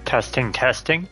Testing, testing.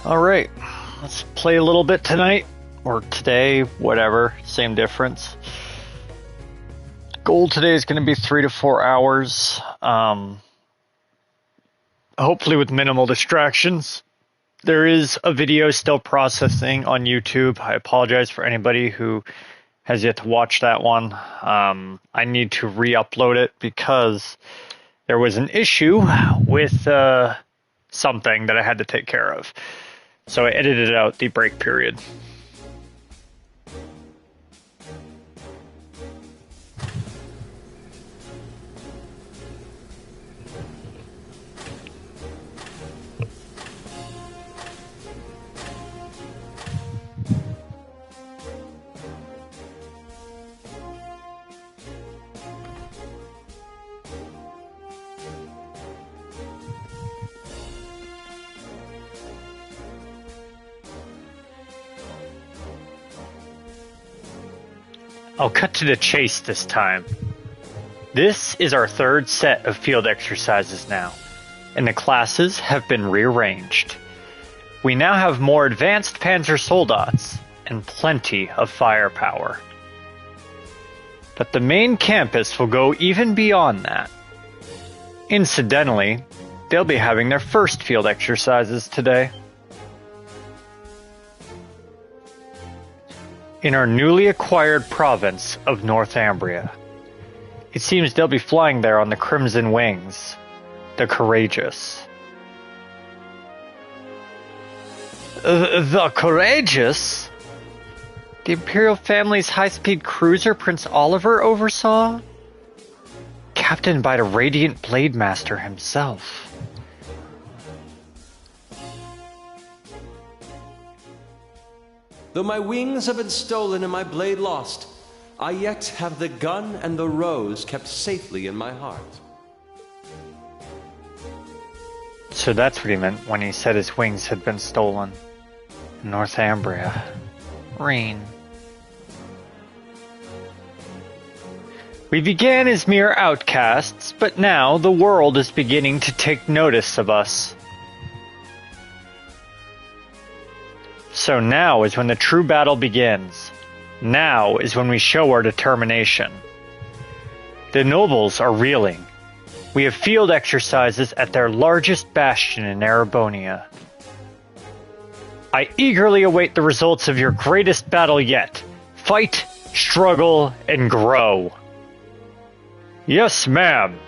Alright, let's play a little bit tonight, or today, whatever, same difference. Goal today is going to be 3 to 4 hours, hopefully with minimal distractions. There is a video still processing on YouTube. I apologize for anybody who has yet to watch that one. I need to re-upload it because there was an issue with something that I had to take care of. So I edited out the break period. I'll cut to the chase this time. This is our third set of field exercises now, and the classes have been rearranged. We now have more advanced Panzer Soldats and plenty of firepower. But the main campus will go even beyond that. Incidentally, they'll be having their first field exercises today. In our newly acquired province of Northumbria. It seems they'll be flying there on the Crimson Wings, the Courageous. The Courageous? The Imperial family's high-speed cruiser Prince Oliver oversaw? Captained by the Radiant Blade Master himself. Though my wings have been stolen and my blade lost, I yet have the gun and the rose kept safely in my heart. So that's what he meant when he said his wings had been stolen. Northumbria. Rain. We began as mere outcasts, but now the world is beginning to take notice of us. So now is when the true battle begins. Now is when we show our determination. The nobles are reeling. We have field exercises at their largest bastion in Erebonia. I eagerly await the results of your greatest battle yet. Fight, struggle, and grow. Yes, ma'am.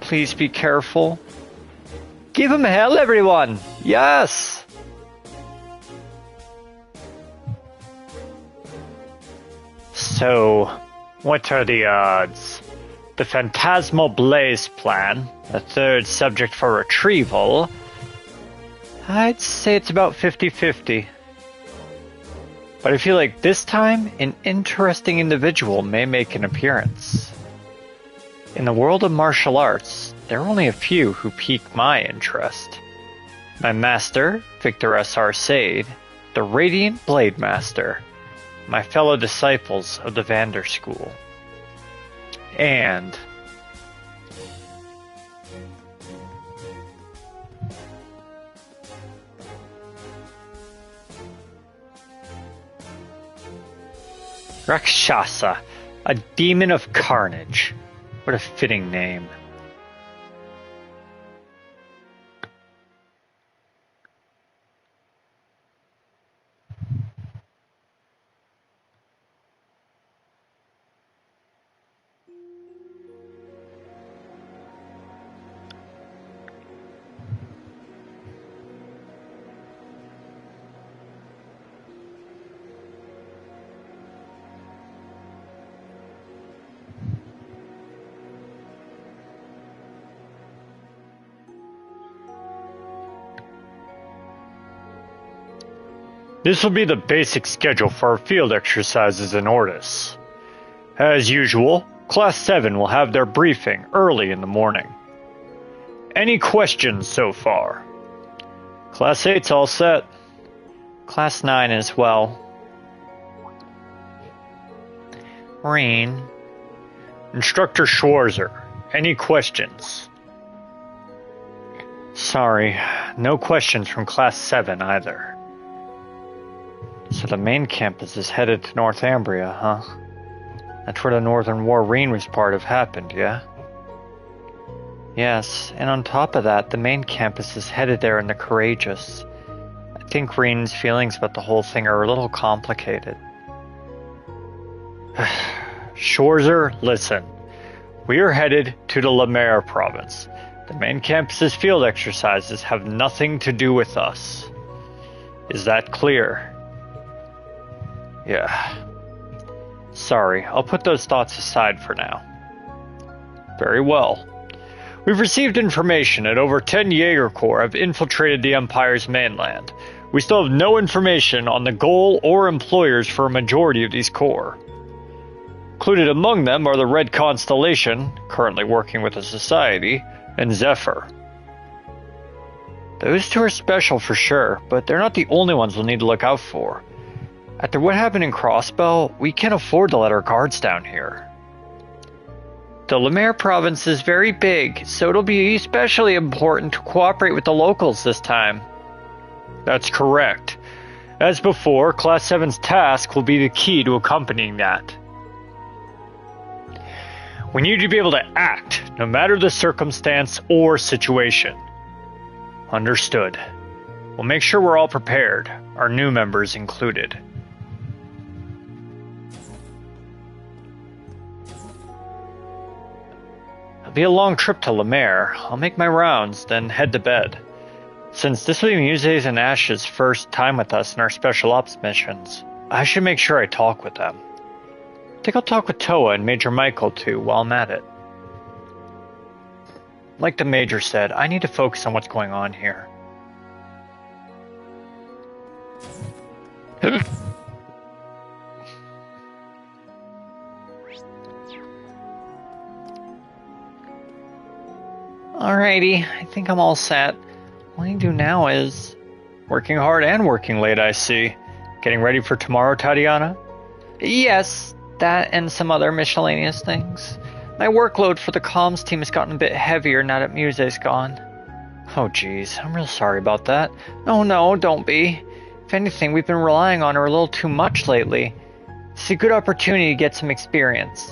Please be careful. Give him hell, everyone! Yes! So, what are the odds? The Phantasmal Blaze plan, the third subject for retrieval, I'd say it's about 50-50. But I feel like this time, an interesting individual may make an appearance. In the world of martial arts, there are only a few who pique my interest. My master, Victor S.R. Sade, the Radiant Blade Master, my fellow disciples of the Vander School, and Rakshasa, a demon of carnage. What a fitting name. This will be the basic schedule for our field exercises in Ortis. As usual, Class 7 will have their briefing early in the morning. Any questions so far? Class 8's all set. Class 9 as well. Rain. Instructor Schwarzer, any questions? Sorry, no questions from Class 7 either. So the main campus is headed to Northumbria, huh? That's where the Northern War Rain part of happened, yeah? Yes, and on top of that, the main campus is headed there in the Courageous. I think Rain's feelings about the whole thing are a little complicated. Schwarzer, listen. We are headed to the Lemaire province. The main campus's field exercises have nothing to do with us. Is that clear? Yeah. Sorry, I'll put those thoughts aside for now. Very well. We've received information that over 10 Jaeger Corps have infiltrated the Empire's mainland. We still have no information on the goal or employers for a majority of these corps. Included among them are the Red Constellation, currently working with the Society, and Zephyr. Those two are special for sure, but they're not the only ones we'll need to look out for. After what happened in Crossbell, we can't afford to let our guards down here. The Lemaire province is very big, so it'll be especially important to cooperate with the locals this time. That's correct. As before, Class 7's task will be the key to accompanying that. We need to be able to act, no matter the circumstance or situation. Understood. We'll make sure we're all prepared, our new members included. It'll be a long trip to Lemaire. I'll make my rounds, then head to bed. Since this will be Muses and Ash's first time with us in our special ops missions, I should make sure I talk with them. I think I'll talk with Toa and Major Michael too while I'm at it. Like the Major said, I need to focus on what's going on here. Alrighty, I think I'm all set. All I do now is working hard and working late, I see. Getting ready for tomorrow, Tatiana? Yes, that and some other miscellaneous things. My workload for the comms team has gotten a bit heavier now that Muse's gone. Oh geez, I'm real sorry about that. No, don't be. If anything, we've been relying on her a little too much lately. It's a good opportunity to get some experience.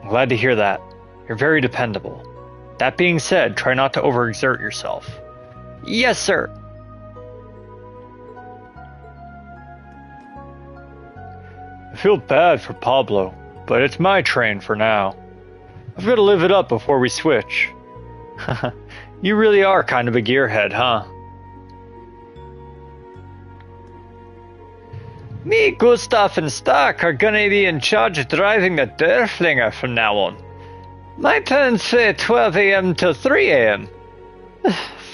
I'm glad to hear that. You're very dependable. That being said, try not to overexert yourself. Yes, sir. I feel bad for Pablo, but it's my train for now. I've got to live it up before we switch. You really are kind of a gearhead, huh? Me, Gustav, and Stark are gonna be in charge of driving the Derrflinger from now on. My turns say 12 a.m. till 3 a.m.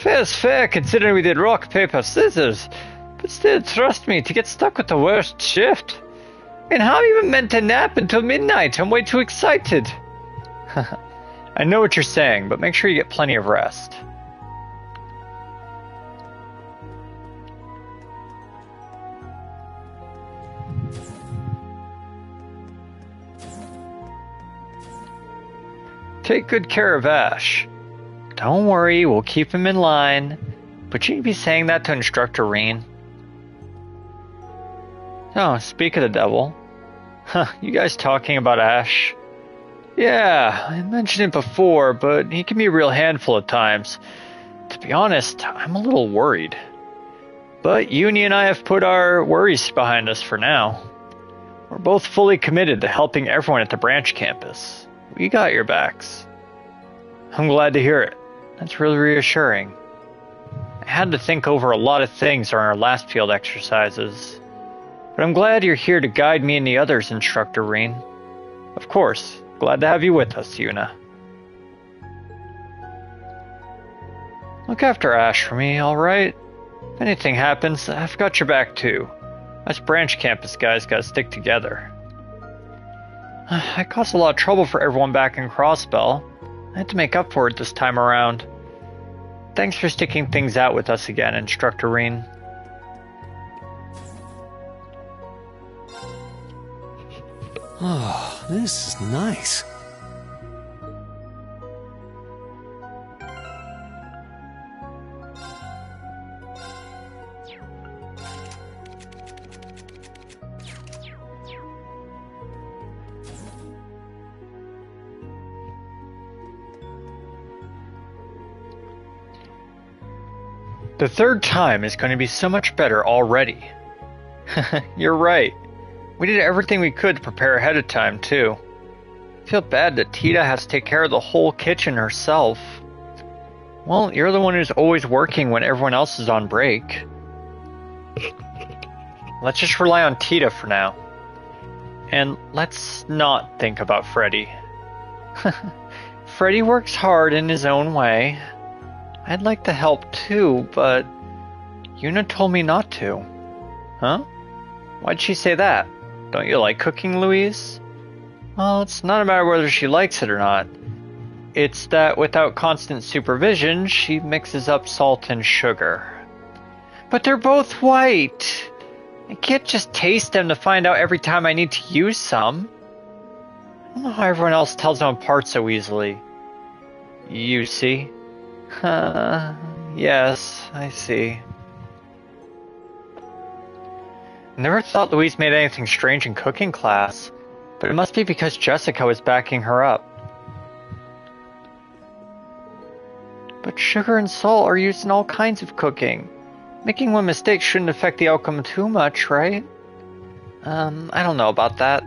Fair's fair considering we did rock, paper, scissors. But still, trust me, to get stuck with the worst shift. And how even meant to nap until midnight? I'm way too excited. I know what you're saying, but make sure you get plenty of rest. Take good care of Ash. Don't worry, we'll keep him in line. But you can be saying that to Instructor Reen. Oh, speak of the devil. Huh, you guys talking about Ash? Yeah, I mentioned it before, but he can be a real handful at times. To be honest, I'm a little worried. But Uni and I have put our worries behind us for now. We're both fully committed to helping everyone at the branch campus. We got your backs. I'm glad to hear it. That's really reassuring. I had to think over a lot of things during our last field exercises. But I'm glad you're here to guide me and the others, Instructor Reen. Of course, glad to have you with us, Yuna. Look after Ash for me, alright? If anything happens, I've got your back too. Us branch campus guys gotta stick together. I caused a lot of trouble for everyone back in Crossbell. I had to make up for it this time around. Thanks for sticking things out with us again, Instructor Reen. Oh, this is nice. The third time is going to be so much better already. You're right. We did everything we could to prepare ahead of time, too. I feel bad that Tita has to take care of the whole kitchen herself. Well, you're the one who's always working when everyone else is on break. Let's just rely on Tita for now. And let's not think about Freddy. Freddy works hard in his own way. I'd like to help too, but Yuna told me not to. Huh? Why'd she say that? Don't you like cooking, Louise? Well, it's not a matter whether she likes it or not. It's that without constant supervision, she mixes up salt and sugar. But they're both white. I can't just taste them to find out every time I need to use some. I don't know how everyone else tells them apart so easily. You see? Yes, I see. Never thought Louise made anything strange in cooking class, but it must be because Jessica was backing her up. But sugar and salt are used in all kinds of cooking. Making one mistake shouldn't affect the outcome too much, right? I don't know about that.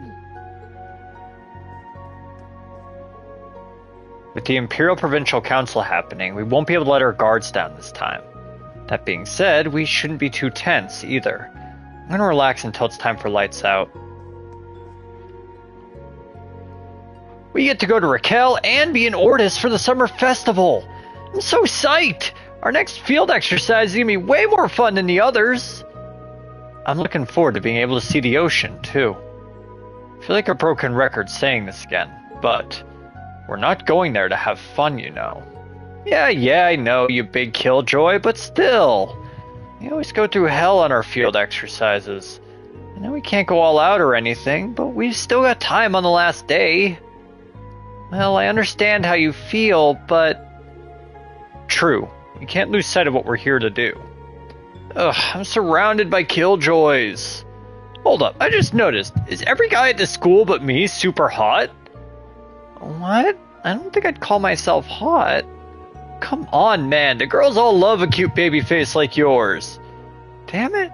With the Imperial Provincial Council happening, we won't be able to let our guards down this time. That being said, we shouldn't be too tense either. I'm gonna relax until it's time for lights out. We get to go to Raquel and be in Ortis for the summer festival! I'm so psyched! Our next field exercise is gonna be way more fun than the others! I'm looking forward to being able to see the ocean, too. I feel like a broken record saying this again, but we're not going there to have fun, you know. Yeah, I know, you big killjoy, but still. We always go through hell on our field exercises. I know we can't go all out or anything, but we've still got time on the last day. Well, I understand how you feel, but... True. We can't lose sight of what we're here to do. Ugh, I'm surrounded by killjoys. Hold up, I just noticed. Is every guy at this school but me super hot? What? I don't think I'd call myself hot. Come on, man. The girls all love a cute baby face like yours. Damn it.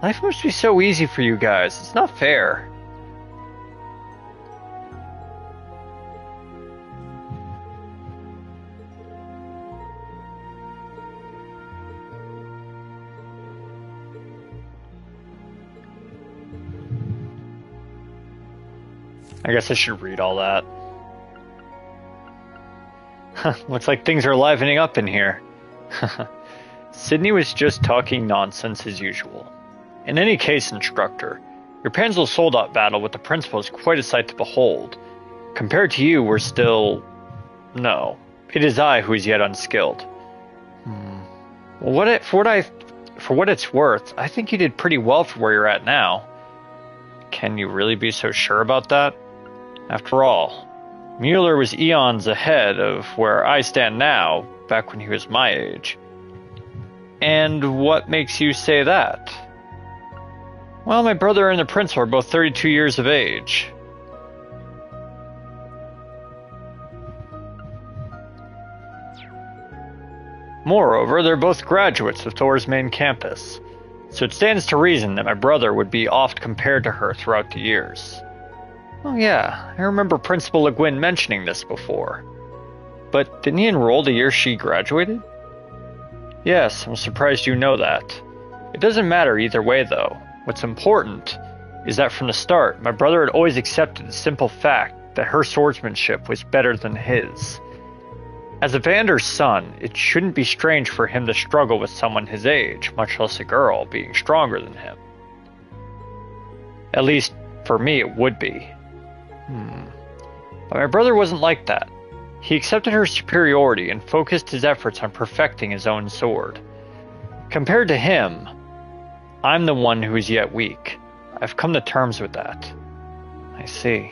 Life must be so easy for you guys. It's not fair. I guess I should read all that. Looks like things are livening up in here. Sydney was just talking nonsense as usual. In any case, instructor, your Panzel Soldat battle with the principal is quite a sight to behold. Compared to you, we're still... No. It is I who is yet unskilled. Well, for what it's worth, I think you did pretty well for where you're at now. Can you really be so sure about that? After all, Mueller was eons ahead of where I stand now, back when he was my age. And what makes you say that? Well, my brother and the principal are both 32 years of age. Moreover, they're both graduates of Thor's main campus, so it stands to reason that my brother would be oft compared to her throughout the years. Oh yeah, I remember Principal Le Guin mentioning this before. But didn't he enroll the year she graduated? Yes, I'm surprised you know that. It doesn't matter either way though. What's important is that from the start, my brother had always accepted the simple fact that her swordsmanship was better than his. As a Vander's son, it shouldn't be strange for him to struggle with someone his age, much less a girl being stronger than him. At least, for me it would be. But my brother wasn't like that. He accepted her superiority and focused his efforts on perfecting his own sword. Compared to him, I'm the one who is yet weak. I've come to terms with that. I see.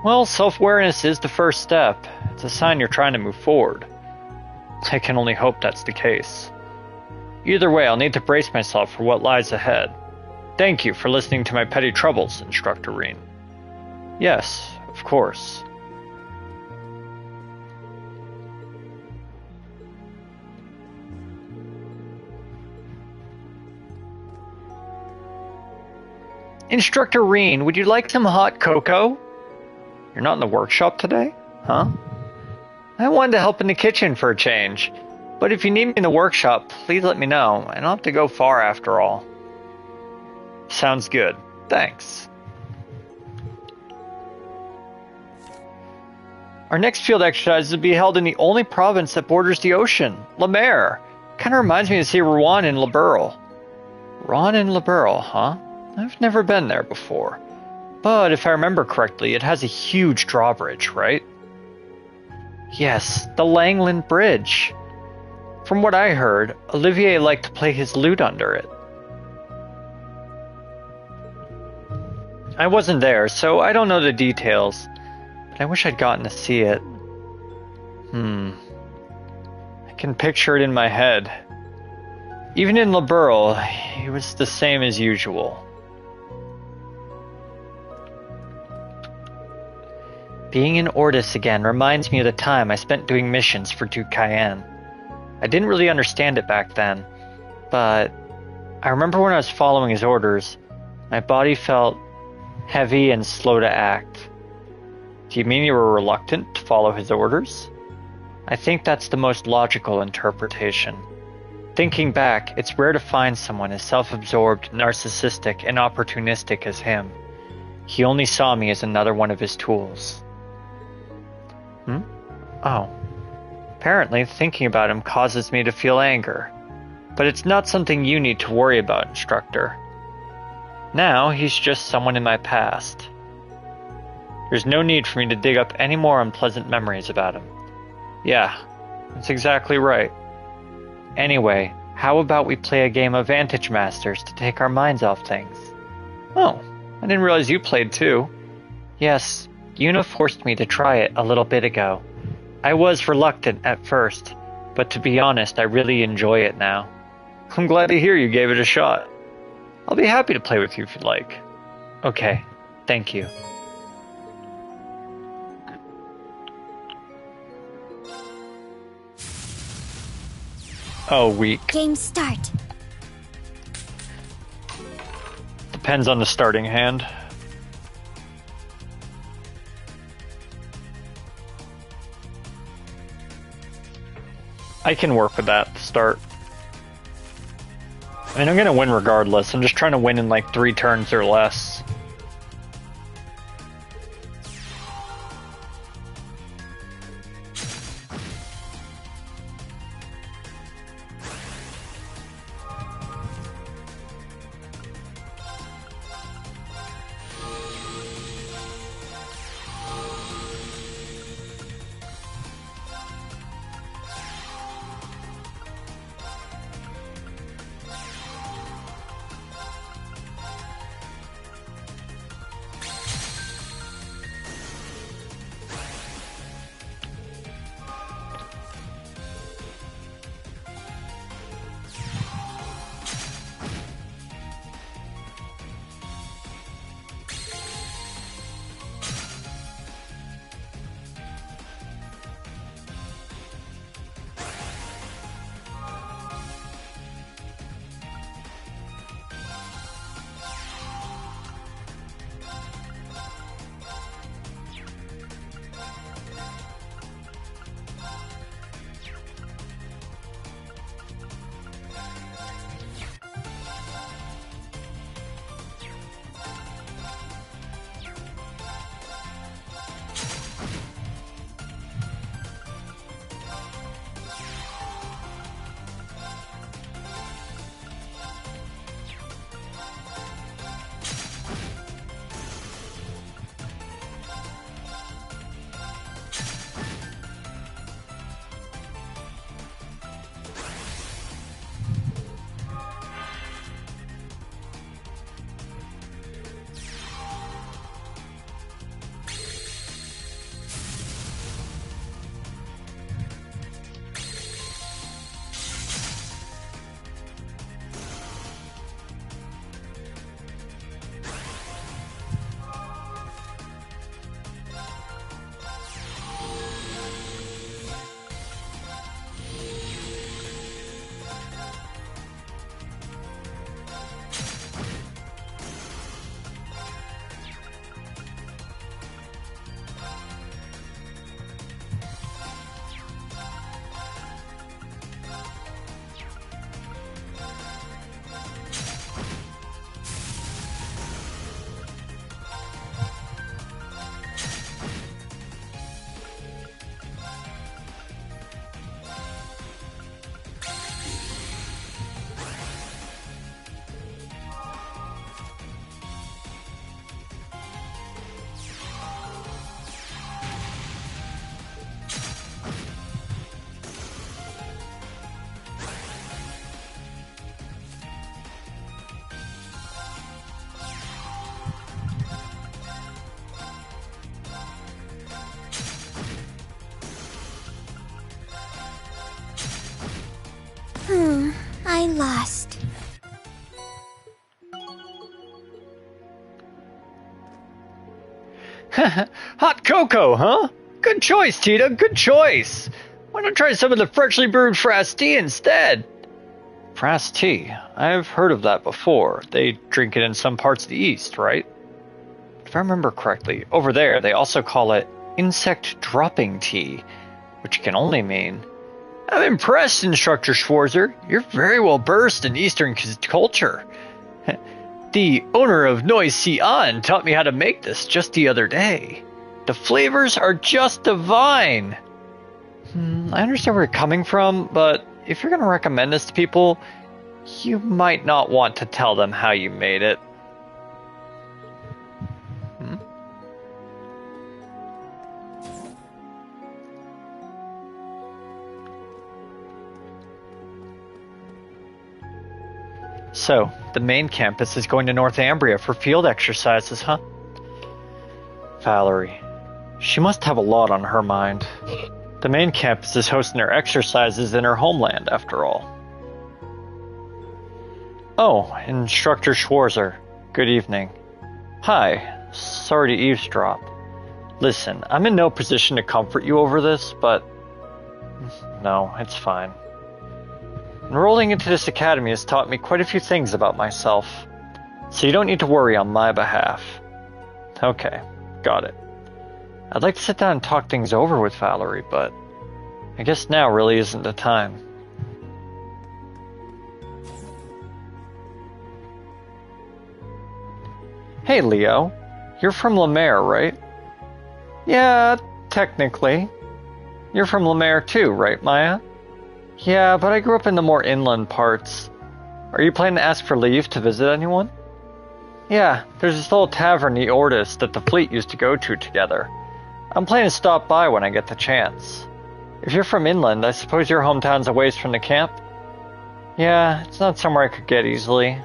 Well, self-awareness is the first step. It's a sign you're trying to move forward. I can only hope that's the case. Either way, I'll need to brace myself for what lies ahead. Thank you for listening to my petty troubles, Instructor Reen. Yes, of course. Instructor Reen, would you like some hot cocoa? You're not in the workshop today? Huh? I wanted to help in the kitchen for a change. But if you need me in the workshop, please let me know. I don't have to go far after all. Sounds good. Thanks. Our next field exercise will be held in the only province that borders the ocean, La Mer. Kinda reminds me of say Rouen and Liberl. Rouen and Liberl, huh? I've never been there before. But if I remember correctly, it has a huge drawbridge, right? Yes, the Langland Bridge. From what I heard, Olivier liked to play his lute under it. I wasn't there, so I don't know the details, but I wish I'd gotten to see it. I can picture it in my head. Even in Liberl, it was the same as usual. Being in Ordis again reminds me of the time I spent doing missions for Duke Cayenne. I didn't really understand it back then, but I remember when I was following his orders, my body felt heavy and slow to act. Do you mean you were reluctant to follow his orders? I think that's the most logical interpretation. Thinking back, it's rare to find someone as self-absorbed, narcissistic, and opportunistic as him. He only saw me as another one of his tools. Oh. Apparently, thinking about him causes me to feel anger. But it's not something you need to worry about, Instructor. Now, he's just someone in my past. There's no need for me to dig up any more unpleasant memories about him. Yeah, That's exactly right. Anyway, how about we play a game of Vantage Masters to take our minds off things? Oh, I didn't realize you played too. Yes, Yuna forced me to try it a little bit ago. I was reluctant at first, but to be honest, I really enjoy it now. I'm glad to hear you gave it a shot. I'll be happy to play with you if you'd like. Okay, thank you. Oh, weak. Game start. Depends on the starting hand. I can work with that to start. I mean, I'm gonna win regardless. I'm just trying to win in like 3 turns or less. I lost. Hot cocoa, huh? Good choice, Tita, good choice. Why not try some of the freshly brewed Frass tea instead? Frass tea? I've heard of that before. They drink it in some parts of the East, right? If I remember correctly, over there they also call it insect dropping tea, which can only mean... I'm impressed, Instructor Schwarzer. You're very well versed in Eastern culture. The owner of Noise Xi'an taught me how to make this just the other day. The flavors are just divine. I understand where you're coming from, but if you're going to recommend this to people, you might not want to tell them how you made it. So, the main campus is going to Northumbria for field exercises, huh? Valerie. She must have a lot on her mind. The main campus is hosting her exercises in her homeland, after all. Oh, Instructor Schwarzer. Good evening. Hi. Sorry to eavesdrop. Listen, I'm in no position to comfort you over this, but... No, it's fine. Enrolling into this academy has taught me quite a few things about myself, so you don't need to worry on my behalf. Okay, got it. I'd like to sit down and talk things over with Valerie, but I guess now really isn't the time. Hey, Leo. You're from Lemaire, right? Yeah, technically. You're from Lemaire too, right, Maya? Yeah, but I grew up in the more inland parts. Are you planning to ask for leave to visit anyone? Yeah, there's this old tavern, the Ortis, that the fleet used to go to together. I'm planning to stop by when I get the chance. If you're from inland, I suppose your hometown's a ways from the camp? Yeah, it's not somewhere I could get easily.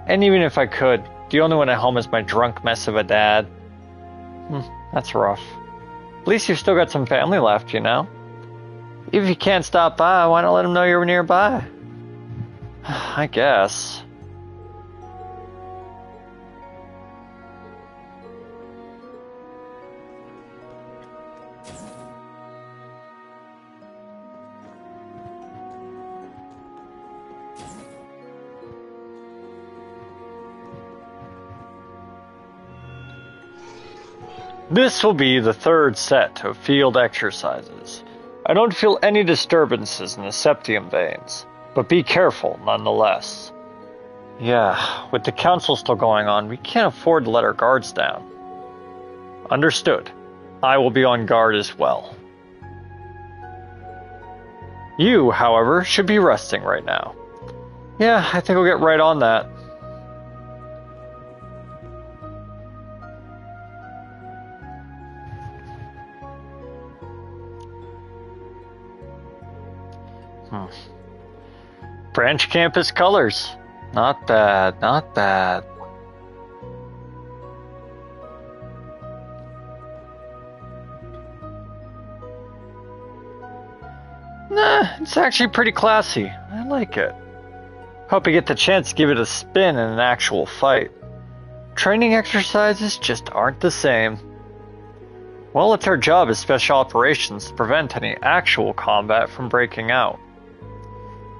And even if I could, the only one at home is my drunk mess of a dad. That's rough. At least you've still got some family left, you know? If you can't stop by, why not let them know you're nearby? I guess. This will be the third set of field exercises. I don't feel any disturbances in the septium veins, but be careful nonetheless. Yeah, with the council still going on, we can't afford to let our guards down. Understood. I will be on guard as well. You, however, should be resting right now. Yeah, I think we'll get right on that. Branch campus colors. Not bad, not bad. Nah, it's actually pretty classy. I like it. Hope you get the chance to give it a spin in an actual fight. Training exercises just aren't the same. Well, it's our job as special operations to prevent any actual combat from breaking out.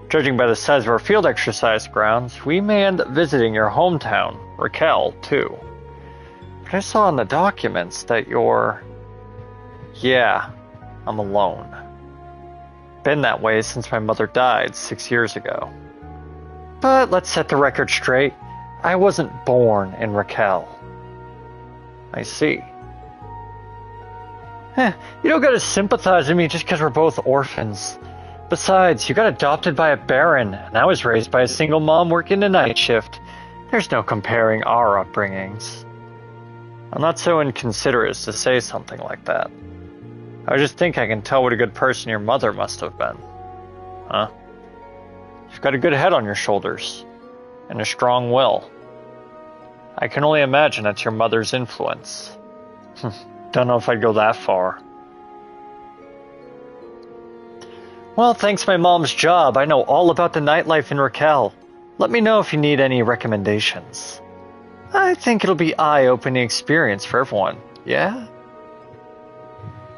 Judging by the size of our field exercise grounds, we may end up visiting your hometown, Raquel, too. But I saw in the documents that you're... Yeah, I'm alone. Been that way since my mother died 6 years ago. But let's set the record straight. I wasn't born in Raquel. I see. You don't gotta sympathize with me just because we're both orphans. Besides, you got adopted by a baron, and I was raised by a single mom working the night shift. There's no comparing our upbringings. I'm not so inconsiderate as to say something like that. I just think I can tell what a good person your mother must have been. Huh? You've got a good head on your shoulders, and a strong will. I can only imagine that's your mother's influence. Don't know if I'd go that far. Well, thanks to my mom's job, I know all about the nightlife in Raquel. Let me know if you need any recommendations. I think it'll be eye-opening experience for everyone, yeah?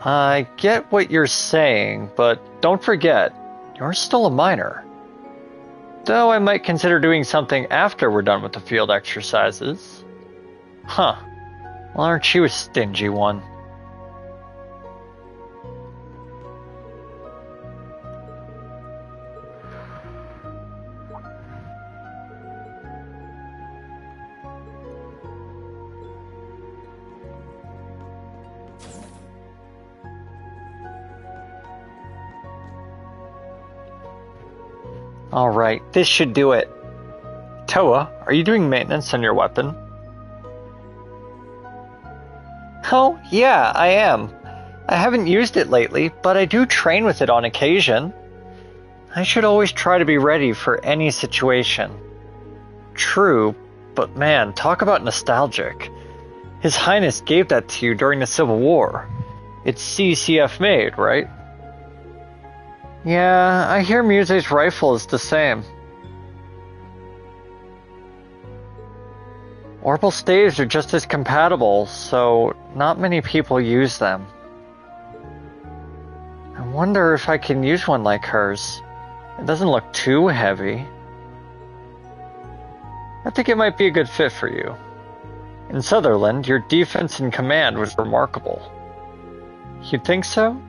I get what you're saying, but don't forget, you're still a minor. Though I might consider doing something after we're done with the field exercises. Huh. Well, aren't you a stingy one? Alright, this should do it. Toa, are you doing maintenance on your weapon? Oh, yeah, I am. I haven't used it lately, but I do train with it on occasion. I should always try to be ready for any situation. True, but man, talk about nostalgic. His Highness gave that to you during the Civil War. It's CCF made, right? Yeah, I hear Muse's rifle is the same. Orbital staves are just as compatible, so not many people use them. I wonder if I can use one like hers. It doesn't look too heavy. I think it might be a good fit for you. In Sutherland, your defense and command was remarkable. You think so?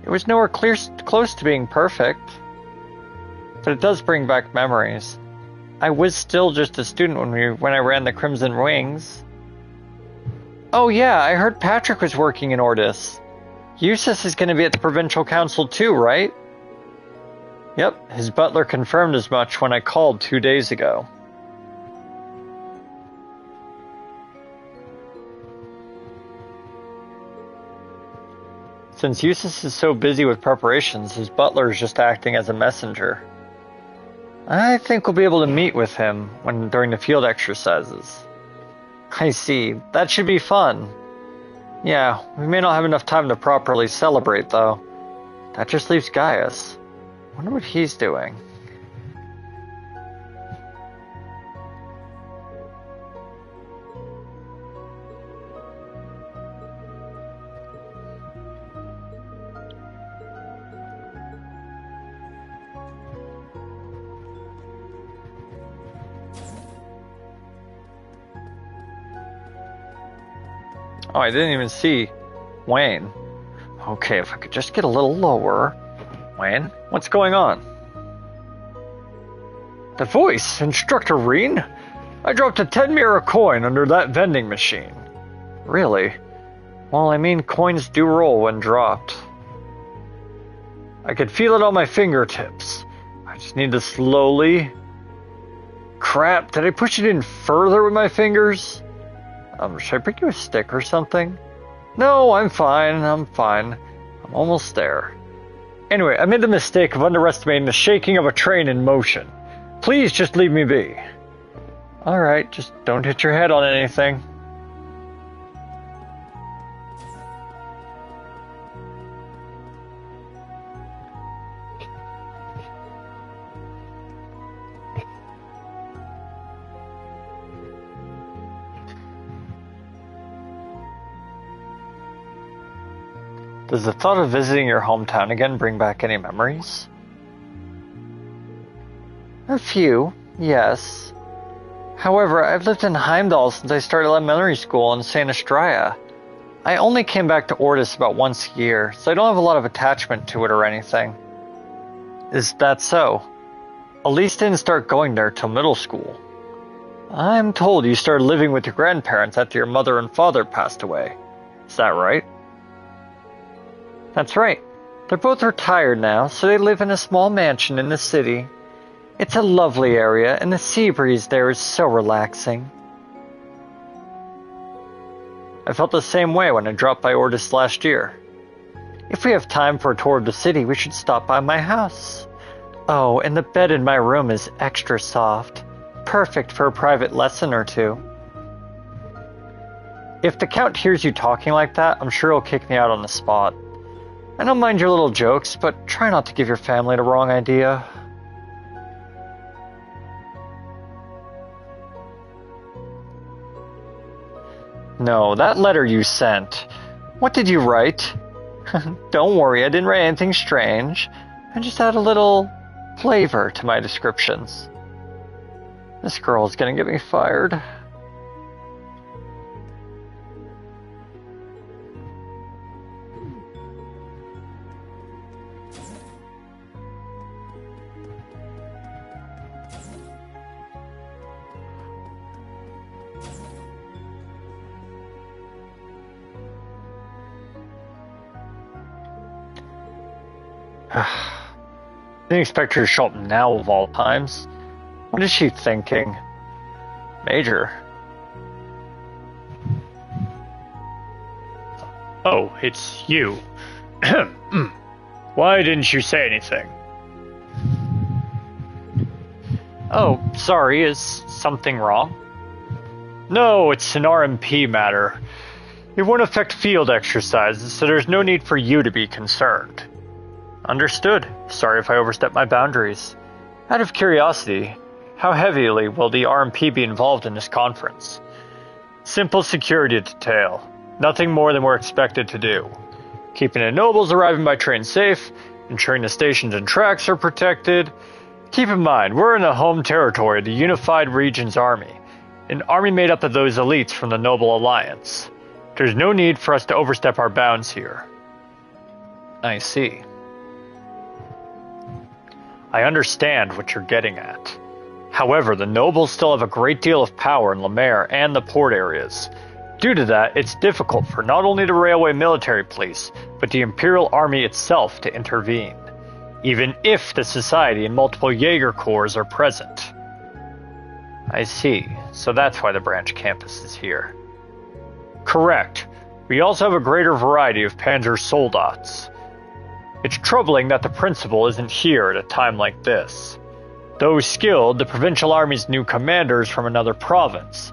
It was nowhere close to being perfect. But it does bring back memories. I was still just a student when I ran the Crimson Wings. Oh yeah, I heard Patrick was working in Ordis. Eustace is going to be at the Provincial Council too, right? Yep, his butler confirmed as much when I called 2 days ago. Since Eustace is so busy with preparations, his butler is just acting as a messenger. I think we'll be able to meet with him during the field exercises. I see. That should be fun. Yeah, we may not have enough time to properly celebrate, though. That just leaves Gaius. Wonder what he's doing. Oh, I didn't even see Wayne. Okay, if I could just get a little lower. Wayne, what's going on? The voice, Instructor Reen? I dropped a 10 mirror coin under that vending machine. Really? Well, I mean, coins do roll when dropped. I could feel it on my fingertips. I just need to slowly... Crap, did I push it in further with my fingers? Should I bring you a stick or something? No, I'm fine. I'm almost there. Anyway, I made the mistake of underestimating the shaking of a train in motion. Please just leave me be. Alright, just don't hit your head on anything. Does the thought of visiting your hometown again bring back any memories? A few, yes. However, I've lived in Heimdall since I started elementary school in St. Estrella. I only came back to Ordis about once a year, so I don't have a lot of attachment to it or anything. Is that so? Elise didn't start going there till middle school. I'm told you started living with your grandparents after your mother and father passed away. Is that right? That's right. They're both retired now, so they live in a small mansion in the city. It's a lovely area, and the sea breeze there is so relaxing. I felt the same way when I dropped by Ordis last year. If we have time for a tour of the city, we should stop by my house. Oh, and the bed in my room is extra soft. Perfect for a private lesson or two. If the Count hears you talking like that, I'm sure he'll kick me out on the spot. I don't mind your little jokes, but try not to give your family the wrong idea. No, that letter you sent. What did you write? Don't worry, I didn't write anything strange. I just add a little flavor to my descriptions. This girl's gonna get me fired. Didn't expect her to show up now of all times. What is she thinking? Major. Oh, it's you. Why didn't you say anything? Oh, sorry, is something wrong? No, it's an RMP matter. It won't affect field exercises, so there's no need for you to be concerned. Understood. Sorry if I overstepped my boundaries. Out of curiosity, how heavily will the RMP be involved in this conference? Simple security detail. Nothing more than we're expected to do. Keeping the nobles arriving by train safe, ensuring the stations and tracks are protected. Keep in mind, we're in the home territory of the Unified Regions Army, an army made up of those elites from the Noble Alliance. There's no need for us to overstep our bounds here. I see. I understand what you're getting at. However, the nobles still have a great deal of power in Lemaire and the port areas. Due to that, it's difficult for not only the railway military police, but the Imperial Army itself to intervene, even if the Society and multiple Jaeger Corps are present. I see, so that's why the branch campus is here. Correct. We also have a greater variety of Panzer Soldats. It's troubling that the principal isn't here at a time like this. Though skilled, the provincial army's new commander's from another province,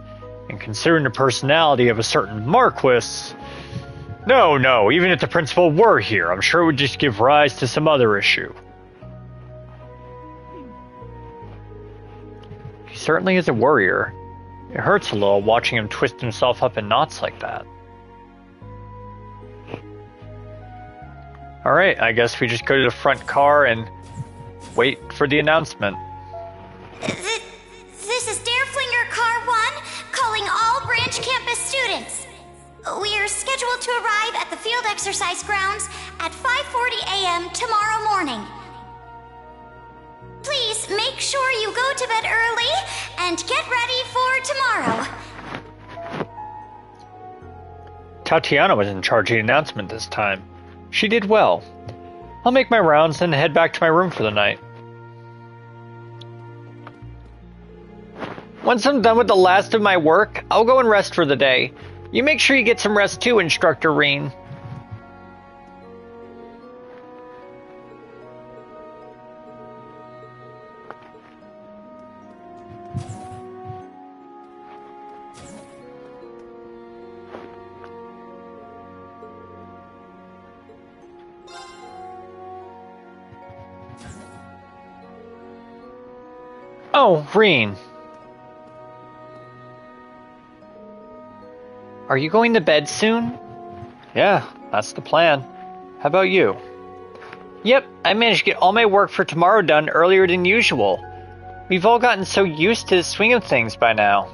and considering the personality of a certain Marquis... No, even if the principal were here, I'm sure it would just give rise to some other issue. He certainly is a worrier. It hurts a little watching him twist himself up in knots like that. Alright, I guess we just go to the front car and wait for the announcement. This is Derrflinger Car 1, calling all branch campus students. We're scheduled to arrive at the field exercise grounds at 5:40 a.m. tomorrow morning. Please make sure you go to bed early and get ready for tomorrow. Tatiana was in charge of the announcement this time. She did well. I'll make my rounds and head back to my room for the night. Once I'm done with the last of my work, I'll go and rest for the day. You make sure you get some rest too, Instructor Reen. Oh, Reen. Are you going to bed soon? Yeah, that's the plan. How about you? Yep, I managed to get all my work for tomorrow done earlier than usual. We've all gotten so used to the swing of things by now.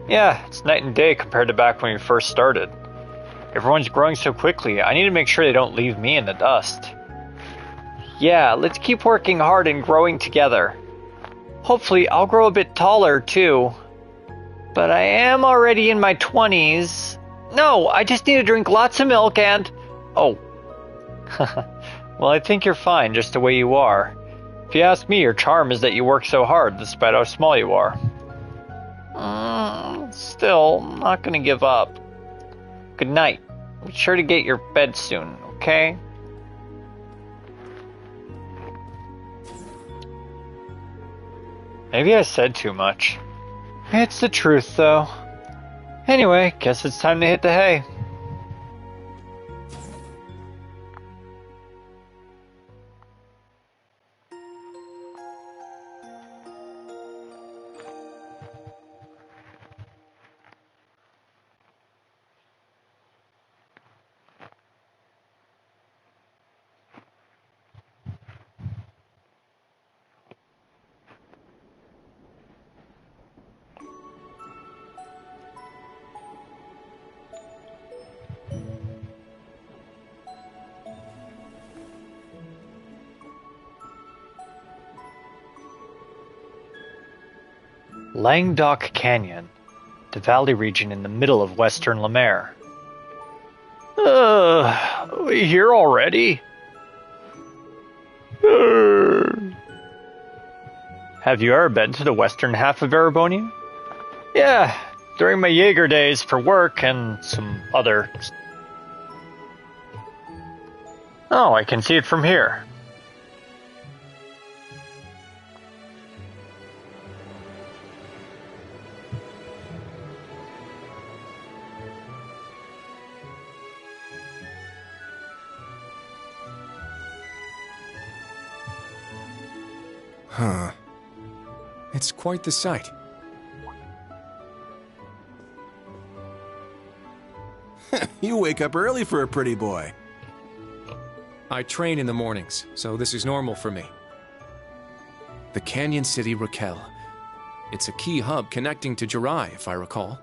Yeah, it's night and day compared to back when we first started. Everyone's growing so quickly, I need to make sure they don't leave me in the dust. Yeah, let's keep working hard and growing together. Hopefully, I'll grow a bit taller, too. But I am already in my 20s. No, I just need to drink lots of milk and... Oh. Well, I think you're fine just the way you are. If you ask me, your charm is that you work so hard, despite how small you are. Still, I'm not gonna give up. Good night. Be sure to get your bed soon, okay? Maybe I said too much. It's the truth, though. Anyway, guess it's time to hit the hay. Languedoc Canyon, the valley region in the middle of western Lemaire. We here already? Have you ever been to the western half of Erebonia? Yeah, during my Jaeger days for work and some other... Oh, I can see it from here. Huh. It's quite the sight. You wake up early for a pretty boy. I train in the mornings, so this is normal for me. The Canyon City Raquel. It's a key hub connecting to Jirai, if I recall.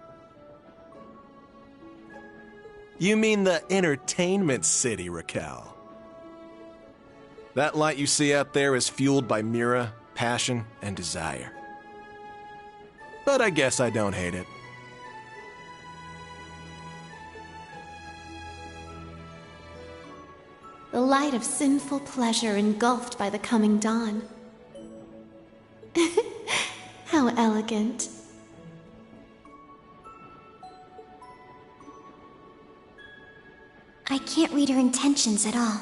You mean the entertainment city, Raquel. That light you see out there is fueled by Mira, passion, and desire. But I guess I don't hate it. The light of sinful pleasure engulfed by the coming dawn. How elegant. I can't read her intentions at all.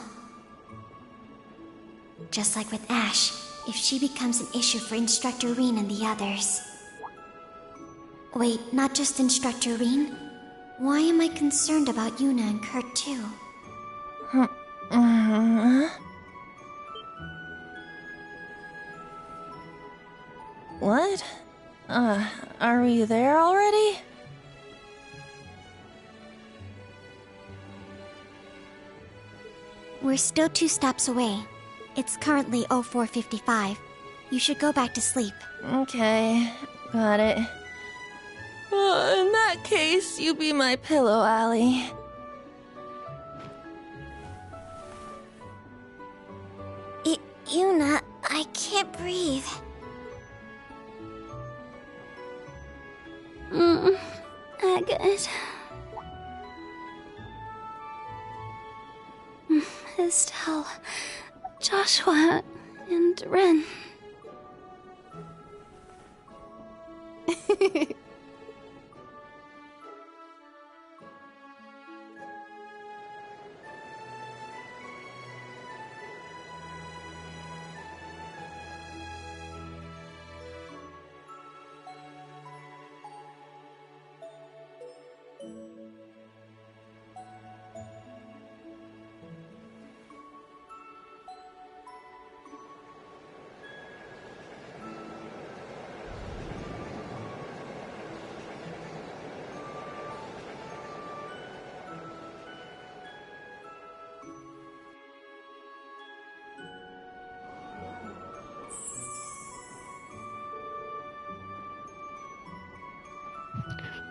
Just like with Ash, if she becomes an issue for Instructor Reen and the others. Wait, not just Instructor Reen? Why am I concerned about Yuna and Kurt too? What? Are we there already? We're still 2 stops away. It's currently 04:55. You should go back to sleep. Okay, got it. In that case, you be my pillow, Allie. Yuna, I can't breathe. Agate. Estelle, Joshua, and Ren.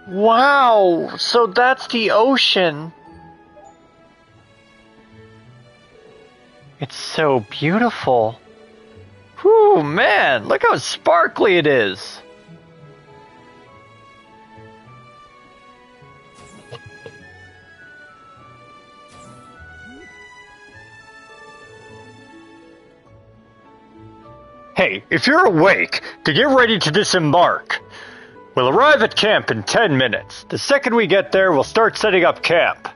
Wow, so that's the ocean. It's so beautiful. Whew, man, look how sparkly it is. Hey, if you're awake, to get ready to disembark. We'll arrive at camp in 10 minutes. The second we get there, we'll start setting up camp.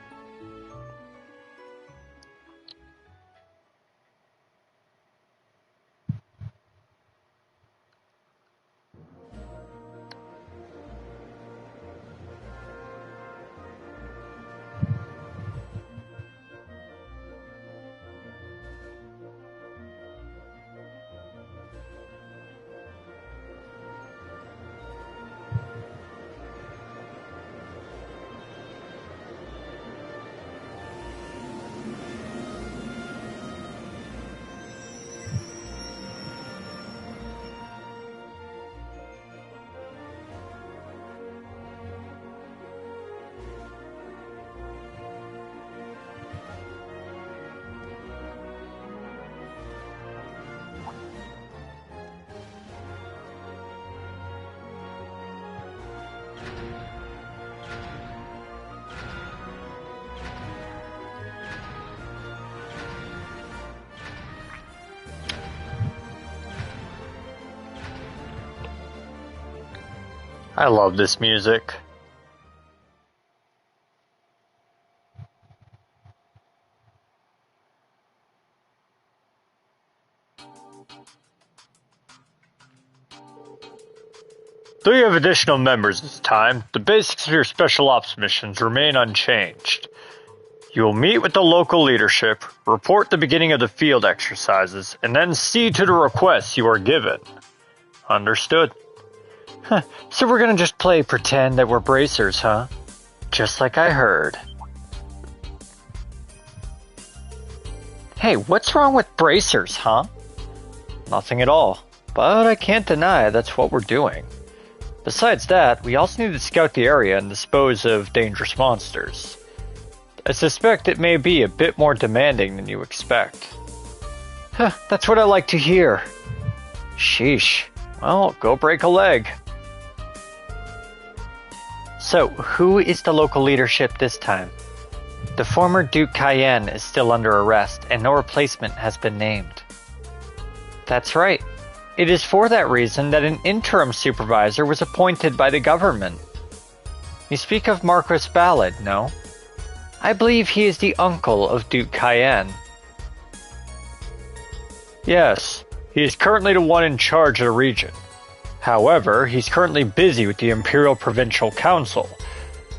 I love this music. Though you have additional members this time, the basics of your special ops missions remain unchanged. You will meet with the local leadership, report the beginning of the field exercises, and then see to the requests you are given. Understood. So we're gonna just play pretend that we're bracers, huh? Just like I heard. Hey, what's wrong with bracers, huh? Nothing at all, but I can't deny that's what we're doing. Besides that, we also need to scout the area and dispose of dangerous monsters. I suspect it may be a bit more demanding than you expect. That's what I like to hear. Sheesh. Well, go break a leg. So, who is the local leadership this time? The former Duke Cayenne is still under arrest, and no replacement has been named. That's right. It is for that reason that an interim supervisor was appointed by the government. You speak of Marquis Ballad, no? I believe he is the uncle of Duke Cayenne. Yes, he is currently the one in charge of the region. However, he's currently busy with the Imperial Provincial Council.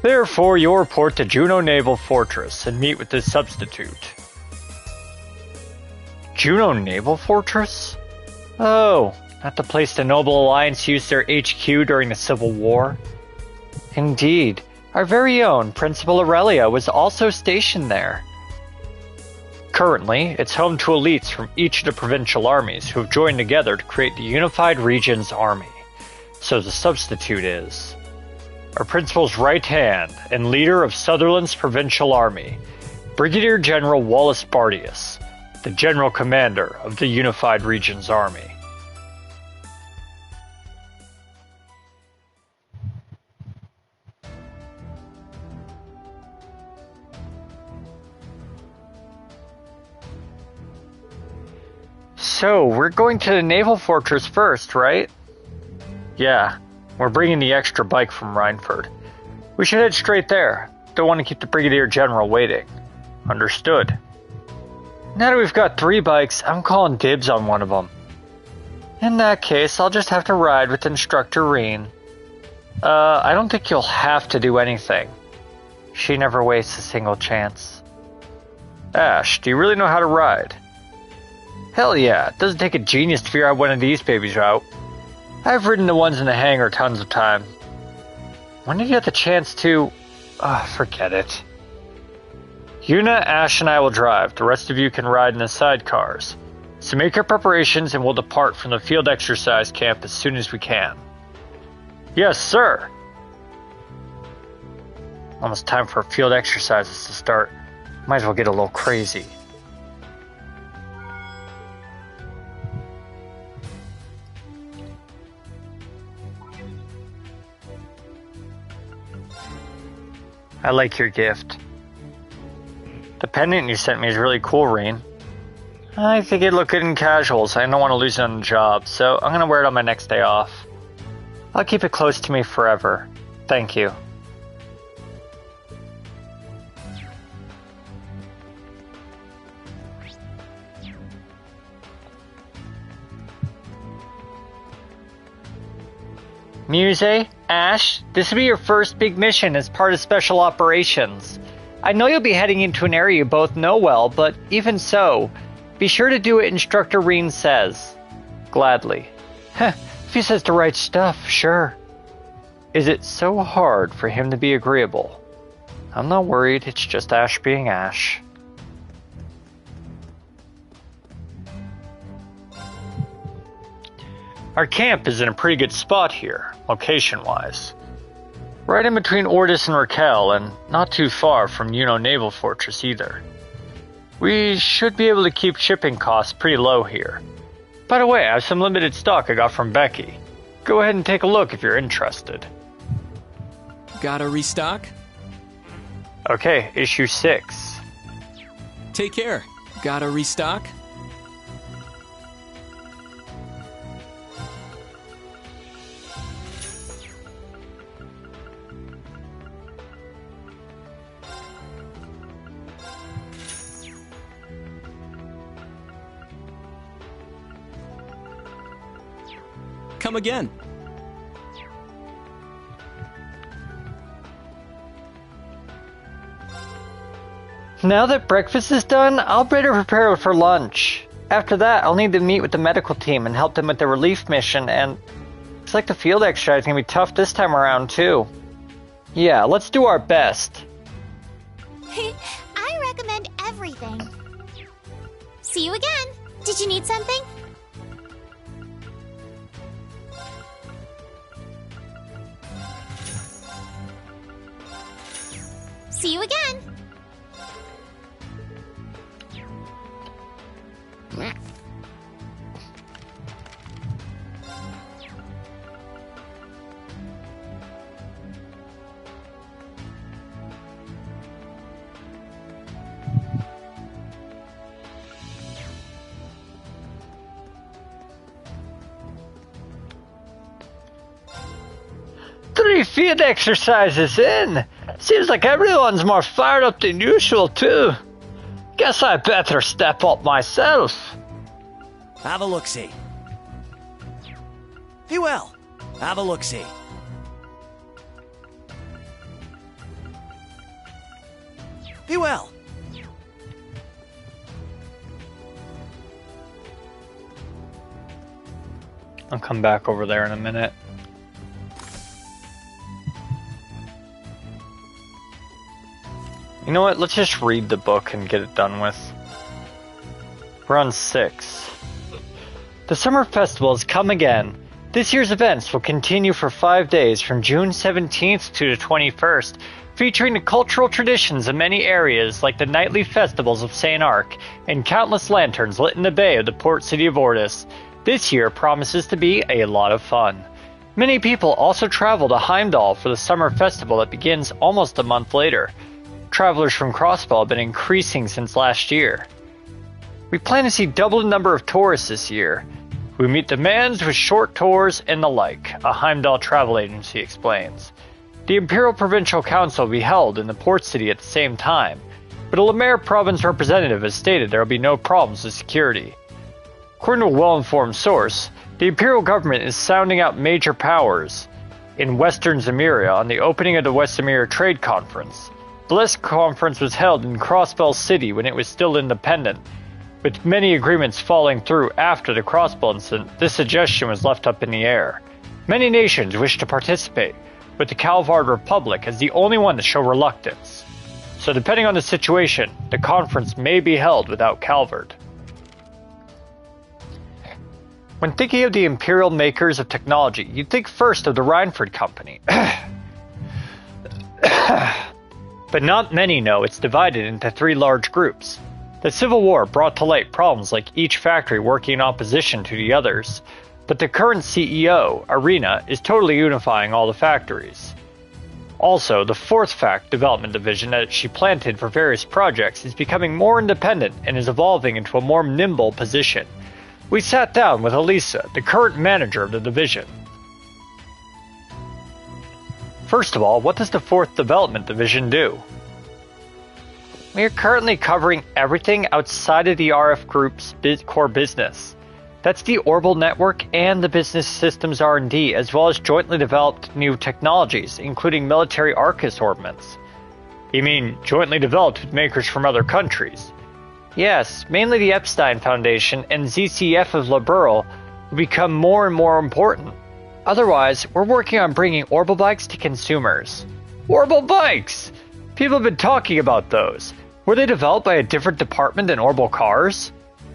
Therefore, you'll report to Juno Naval Fortress and meet with his substitute. Juno Naval Fortress? Oh, not the place the Noble Alliance used their HQ during the Civil War? Indeed. Our very own Principal Aurelia was also stationed there. Currently, it's home to elites from each of the provincial armies who have joined together to create the Unified Regions Army. So the substitute is our principal's right hand and leader of Sutherland's provincial army, Brigadier General Wallace Bardius, the General Commander of the Unified Regions Army. So, we're going to the Naval Fortress first, right? Yeah, we're bringing the extra bike from Rhineford. We should head straight there. Don't want to keep the Brigadier General waiting. Understood. Now that we've got 3 bikes, I'm calling dibs on one of them. In that case, I'll just have to ride with Instructor Reen. I don't think you'll have to do anything. She never wastes a single chance. Ash, do you really know how to ride? Hell yeah, it doesn't take a genius to figure out one of these babies out. I've ridden the ones in the hangar tons of time. When did you get the chance to... forget it. Yuna, Ash, and I will drive. The rest of you can ride in the sidecars. So make your preparations and we'll depart from the field exercise camp as soon as we can. Yes, sir! Almost time for field exercises to start. Might as well get a little crazy. I like your gift. The pendant you sent me is really cool, Reen. I think it'd look good in casuals. I don't want to lose it on the job, so I'm going to wear it on my next day off. I'll keep it close to me forever. Thank you. Muse, Ash, this will be your first big mission as part of Special Operations. I know you'll be heading into an area you both know well, but even so, be sure to do what Instructor Reen says. Gladly. If he says the right stuff, sure. Is it so hard for him to be agreeable? I'm not worried, it's just Ash being Ash. Our camp is in a pretty good spot here, location-wise. Right in between Ordis and Raquel, and not too far from Juno Naval Fortress either. We should be able to keep shipping costs pretty low here. By the way, I have some limited stock I got from Becky. Go ahead and take a look if you're interested. Gotta restock? Okay, issue 6. Take care. Gotta restock? Come again. Now that breakfast is done, I'll better prepare for lunch. After that, I'll need to meet with the medical team and help them with the relief mission, and looks like the field exercise is gonna be tough this time around, too. Yeah, let's do our best. I recommend everything. See you again. Did you need something? See you again. Three field exercises in. Seems like everyone's more fired up than usual, too. Guess I better step up myself. Have a look-see. Be well. Have a look-see. Be well. I'll come back over there in a minute. You know what? Let's just read the book and get it done with. We're on 6. The summer festival has come again. This year's events will continue for 5 days from June 17th to the 21st, featuring the cultural traditions of many areas like the nightly festivals of St. Arc and countless lanterns lit in the bay of the port city of Ordis. This year promises to be a lot of fun. Many people also travel to Heimdall for the summer festival that begins almost a month later. Travelers from Crossbell have been increasing since last year. We plan to see double the number of tourists this year. We meet demands with short tours and the like, a Heimdall travel agency explains. The Imperial Provincial Council will be held in the port city at the same time, but a Lemaire province representative has stated there will be no problems with security. According to a well-informed source, the Imperial government is sounding out major powers in Western Zemuria on the opening of the West Zemuria Trade Conference. The last conference was held in Crossbell City when it was still independent. With many agreements falling through after the Crossbell incident, this suggestion was left up in the air. Many nations wish to participate, with the Calvard Republic as the only one to show reluctance. So depending on the situation, the conference may be held without Calvard. When thinking of the imperial makers of technology, you'd think first of the Reinford Company. But not many know it's divided into 3 large groups. The Civil War brought to light problems like each factory working in opposition to the others, but the current CEO, Arena, is totally unifying all the factories. Also, the 4th Fact development division that she planted for various projects is becoming more independent and is evolving into a more nimble position. We sat down with Elisa, the current manager of the division. First of all, what does the 4th Development Division do? We are currently covering everything outside of the RF Group's core business. That's the Orbital Network and the Business Systems R&D, as well as jointly developed new technologies, including military Arcus ordnance. You mean jointly developed with makers from other countries? Yes, mainly the Epstein Foundation and ZCF of Liberal will become more and more important. Otherwise, we're working on bringing Orbital bikes to consumers. Orbital bikes! People have been talking about those. Were they developed by a different department than Orbital cars?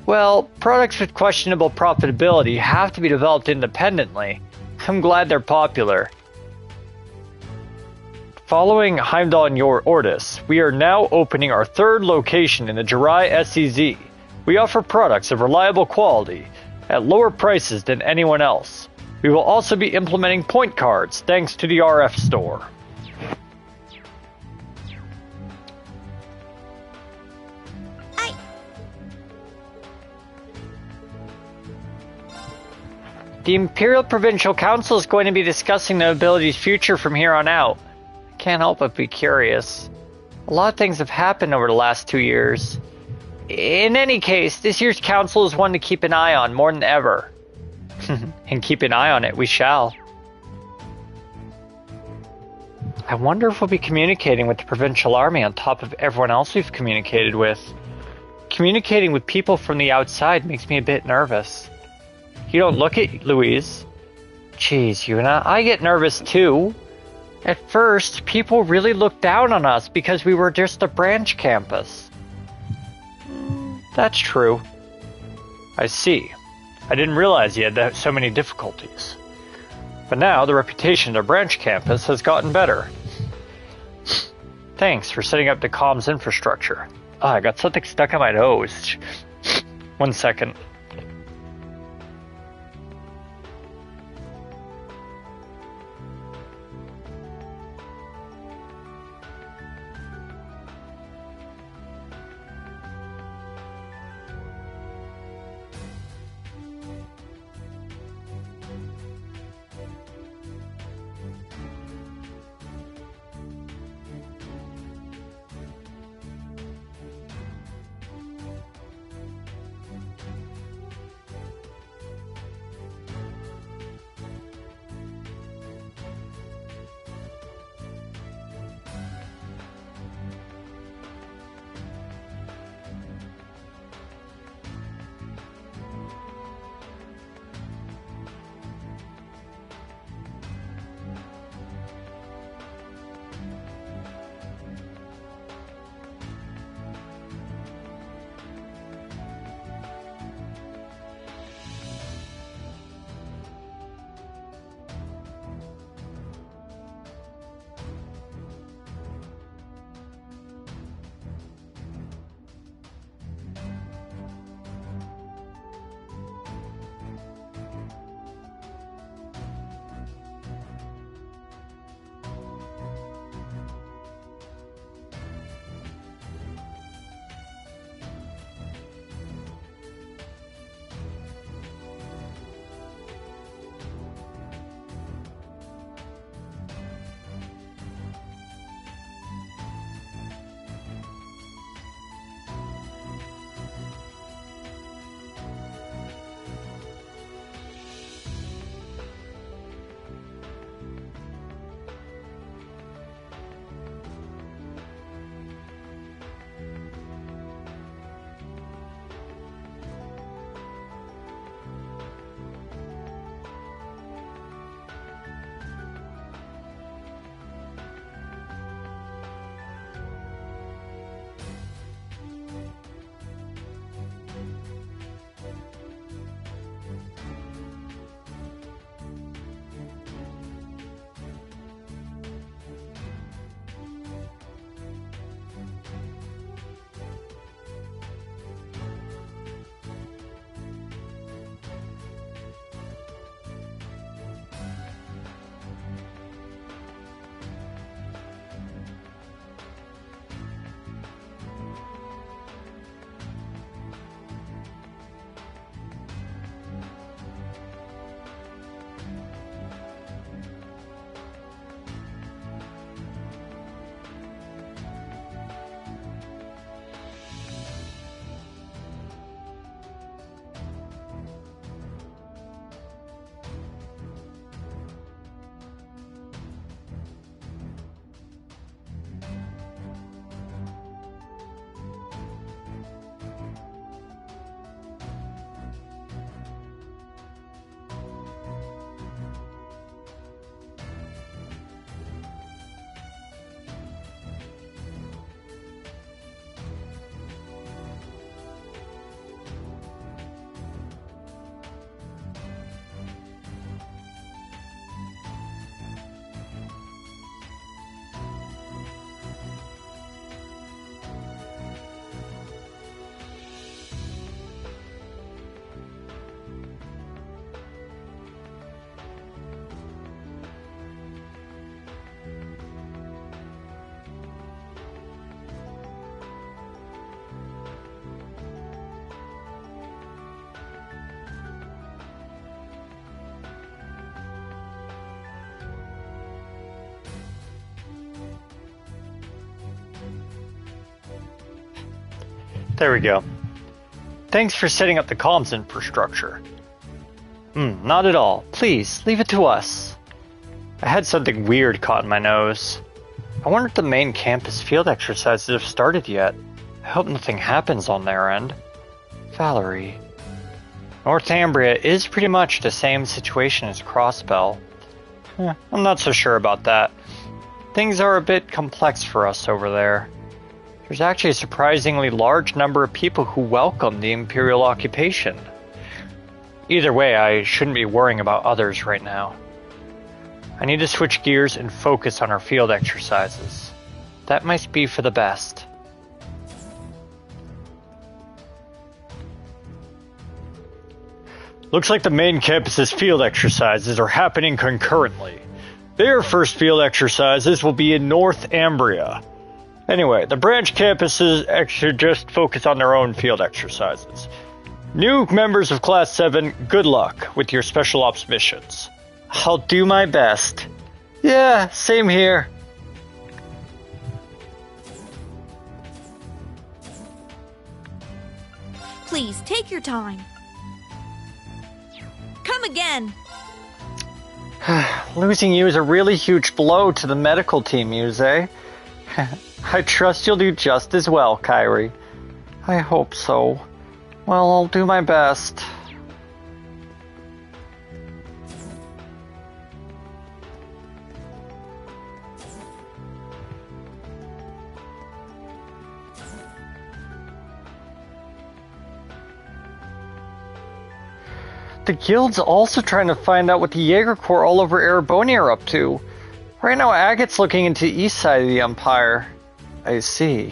Well, products with questionable profitability have to be developed independently. I'm glad they're popular. Following Heimdall and Ordis, we are now opening our 3rd location in the Jirai SEZ. We offer products of reliable quality at lower prices than anyone else. We will also be implementing point cards thanks to the RF store. The Imperial Provincial Council is going to be discussing the ability's future from here on out. I can't help but be curious. A lot of things have happened over the last 2 years. In any case, this year's council is one to keep an eye on more than ever. And keep an eye on it, we shall. I wonder if we'll be communicating with the Provincial Army on top of everyone else we've communicated with. Communicating with people from the outside makes me a bit nervous. You don't look it, Louise. Jeez, Yuna, I get nervous too. At first, people really looked down on us because we were just a branch campus. That's true. I see. I didn't realize you had so many difficulties. But now, the reputation of the branch campus has gotten better. Thanks for setting up the comms infrastructure. Oh, I got something stuck in my nose. 1 second. There we go. Thanks for setting up the comms infrastructure. Not at all. Please, leave it to us. I had something weird caught in my nose. I wonder if the main campus field exercises have started yet. I hope nothing happens on their end. Valerie. Northumbria is pretty much the same situation as Crossbell. I'm not so sure about that. Things are a bit complex for us over there. There's actually a surprisingly large number of people who welcome the Imperial occupation. Either way, I shouldn't be worrying about others right now. I need to switch gears and focus on our field exercises. That might be for the best. Looks like the main campus's field exercises are happening concurrently. Their first field exercises will be in Northumbria. Anyway, the branch campuses should just focus on their own field exercises. New members of Class 7, good luck with your special ops missions. I'll do my best. Yeah, same here. Please, take your time. Come again. Losing you is a really huge blow to the medical team, Muse. I trust you'll do just as well, Kyrie. I hope so. Well, I'll do my best. The guild's also trying to find out what the Jaeger Corps all over Erebonia are up to. Right now, Agate's looking into the east side of the Empire. I see.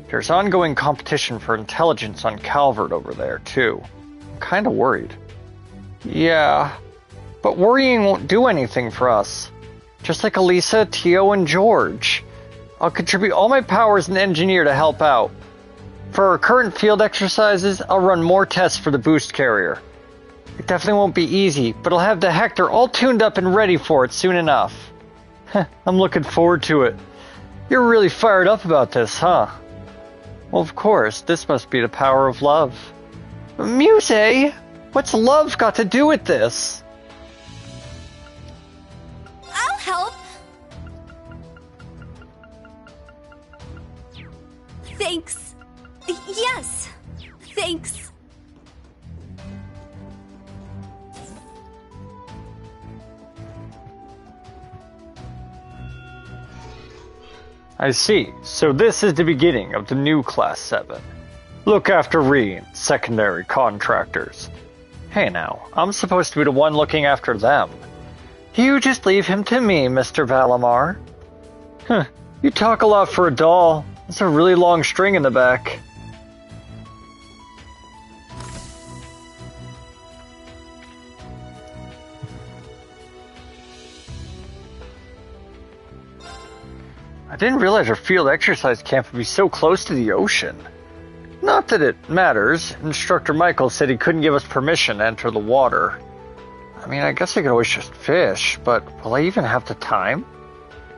There's ongoing competition for intelligence on Calvert over there, too. I'm kinda worried. Yeah, but worrying won't do anything for us. Just like Elisa, Tio, and George. I'll contribute all my power as an engineer to help out. For our current field exercises, I'll run more tests for the boost carrier. It definitely won't be easy, but I'll have the Hector all tuned up and ready for it soon enough. I'm looking forward to it. You're really fired up about this, huh? Well, of course, this must be the power of love. Muse, what's love got to do with this? I'll help. Thanks. Yes, thanks. I see. So this is the beginning of the new Class 7. Look after Reen, secondary contractors. Hey now, I'm supposed to be the one looking after them. You just leave him to me, Mr. Valimar. You talk a lot for a doll. That's a really long string in the back. I didn't realize our field exercise camp would be so close to the ocean. Not that it matters. Instructor Michael said he couldn't give us permission to enter the water. I mean, I guess I could always just fish, but will I even have the time?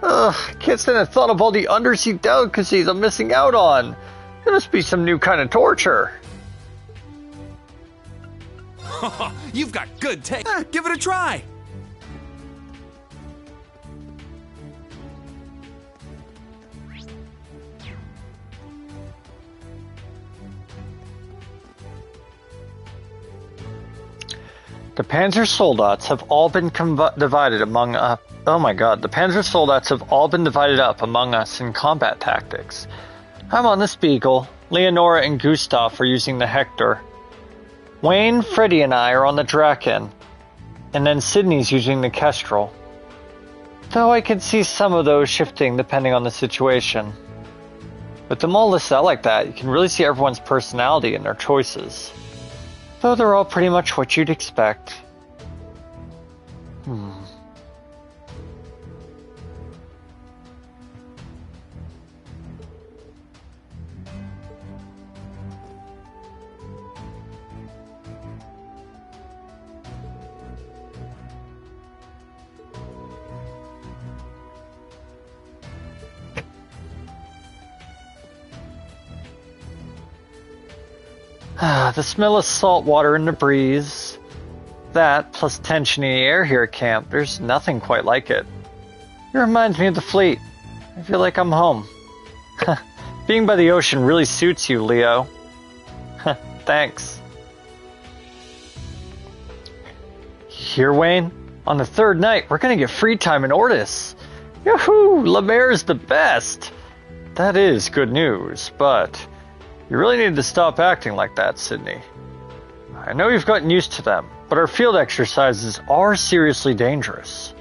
Ugh, I can't stand the thought of all the undersea delicacies I'm missing out on. There must be some new kind of torture. You've got good taste. Give it a try. The Panzer Soldats have all been divided among oh my god, the Panzer Soldats have all been divided up among us in combat tactics. I'm on the Spiegel, Leonora and Gustav are using the Hector. Wayne, Freddy and I are on the Draken, and then Sydney's using the Kestrel. Though I can see some of those shifting depending on the situation. With them all listed out like that, you can really see everyone's personality and their choices. Though they're all pretty much what you'd expect. The smell of salt water in the breeze. That, plus tension in the air here at camp, there's nothing quite like it. It reminds me of the fleet. I feel like I'm home. Being by the ocean really suits you, Leo. Thanks. Here, Wayne? On the third night, we're gonna get free time in Ortis. Yahoo! Lemaire's the best! That is good news, but you really need to stop acting like that, Sydney. I know you've gotten used to them, but our field exercises are seriously dangerous.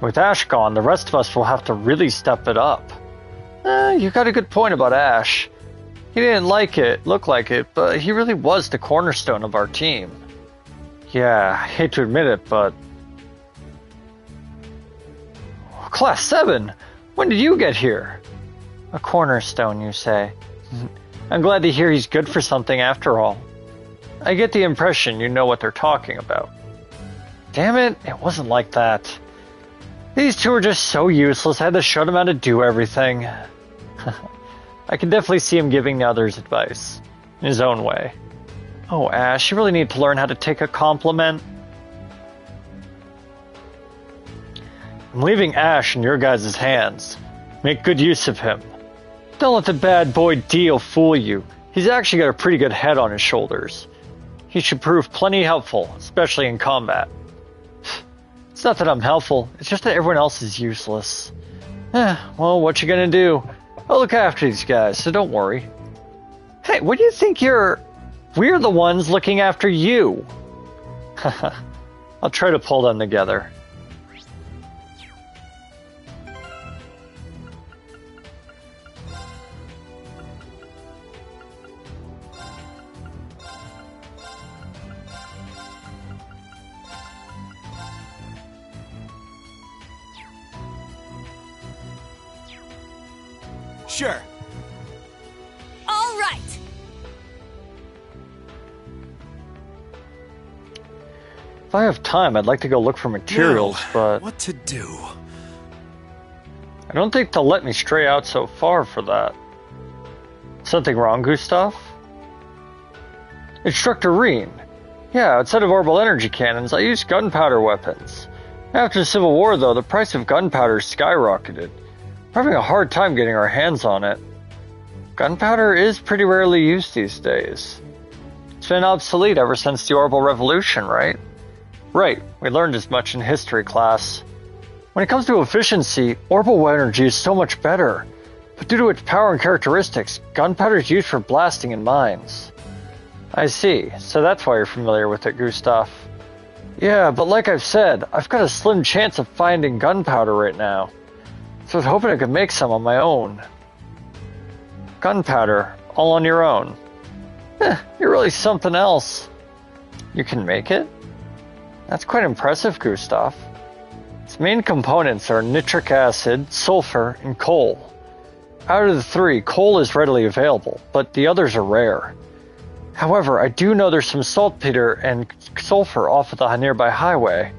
With Ash gone, the rest of us will have to really step it up. You got a good point about Ash. He didn't look like it, but he really was the cornerstone of our team. Yeah, I hate to admit it, but... Class 7? When did you get here? A cornerstone, you say? I'm glad to hear he's good for something after all. I get the impression you know what they're talking about. Damn it, it wasn't like that. These two are just so useless, I had to shut him how to do everything. I can definitely see him giving the others advice, in his own way. Oh, Ash, you really need to learn how to take a compliment. I'm leaving Ash in your guys' hands. Make good use of him. Don't let the bad boy Dio fool you. He's actually got a pretty good head on his shoulders. He should prove plenty helpful, especially in combat. It's not that I'm helpful, it's just that everyone else is useless. Well, what you gonna do? I'll look after these guys, so don't worry. Hey, what do you think we're the ones looking after you? I'll try to pull them together. Sure. All right. If I have time, I'd like to go look for materials, but... What to do? I don't think they'll let me stray out so far for that. Something wrong, Gustav? Instructor Reen. Yeah, outside of orbital energy cannons, I use gunpowder weapons. After the Civil War, though, the price of gunpowder skyrocketed. We're having a hard time getting our hands on it. Gunpowder is pretty rarely used these days. It's been obsolete ever since the Orbital Revolution, right? Right, we learned as much in history class. When it comes to efficiency, orbital energy is so much better. But due to its power and characteristics, gunpowder is used for blasting in mines. I see, so that's why you're familiar with it, Gustav. Yeah, but like I've said, I've got a slim chance of finding gunpowder right now. So I was hoping I could make some on my own. Gunpowder, all on your own. You're really something else. You can make it? That's quite impressive, Gustav. Its main components are nitric acid, sulfur, and coal. Out of the three, coal is readily available, but the others are rare. However, I do know there's some saltpeter and sulfur off of the nearby highway.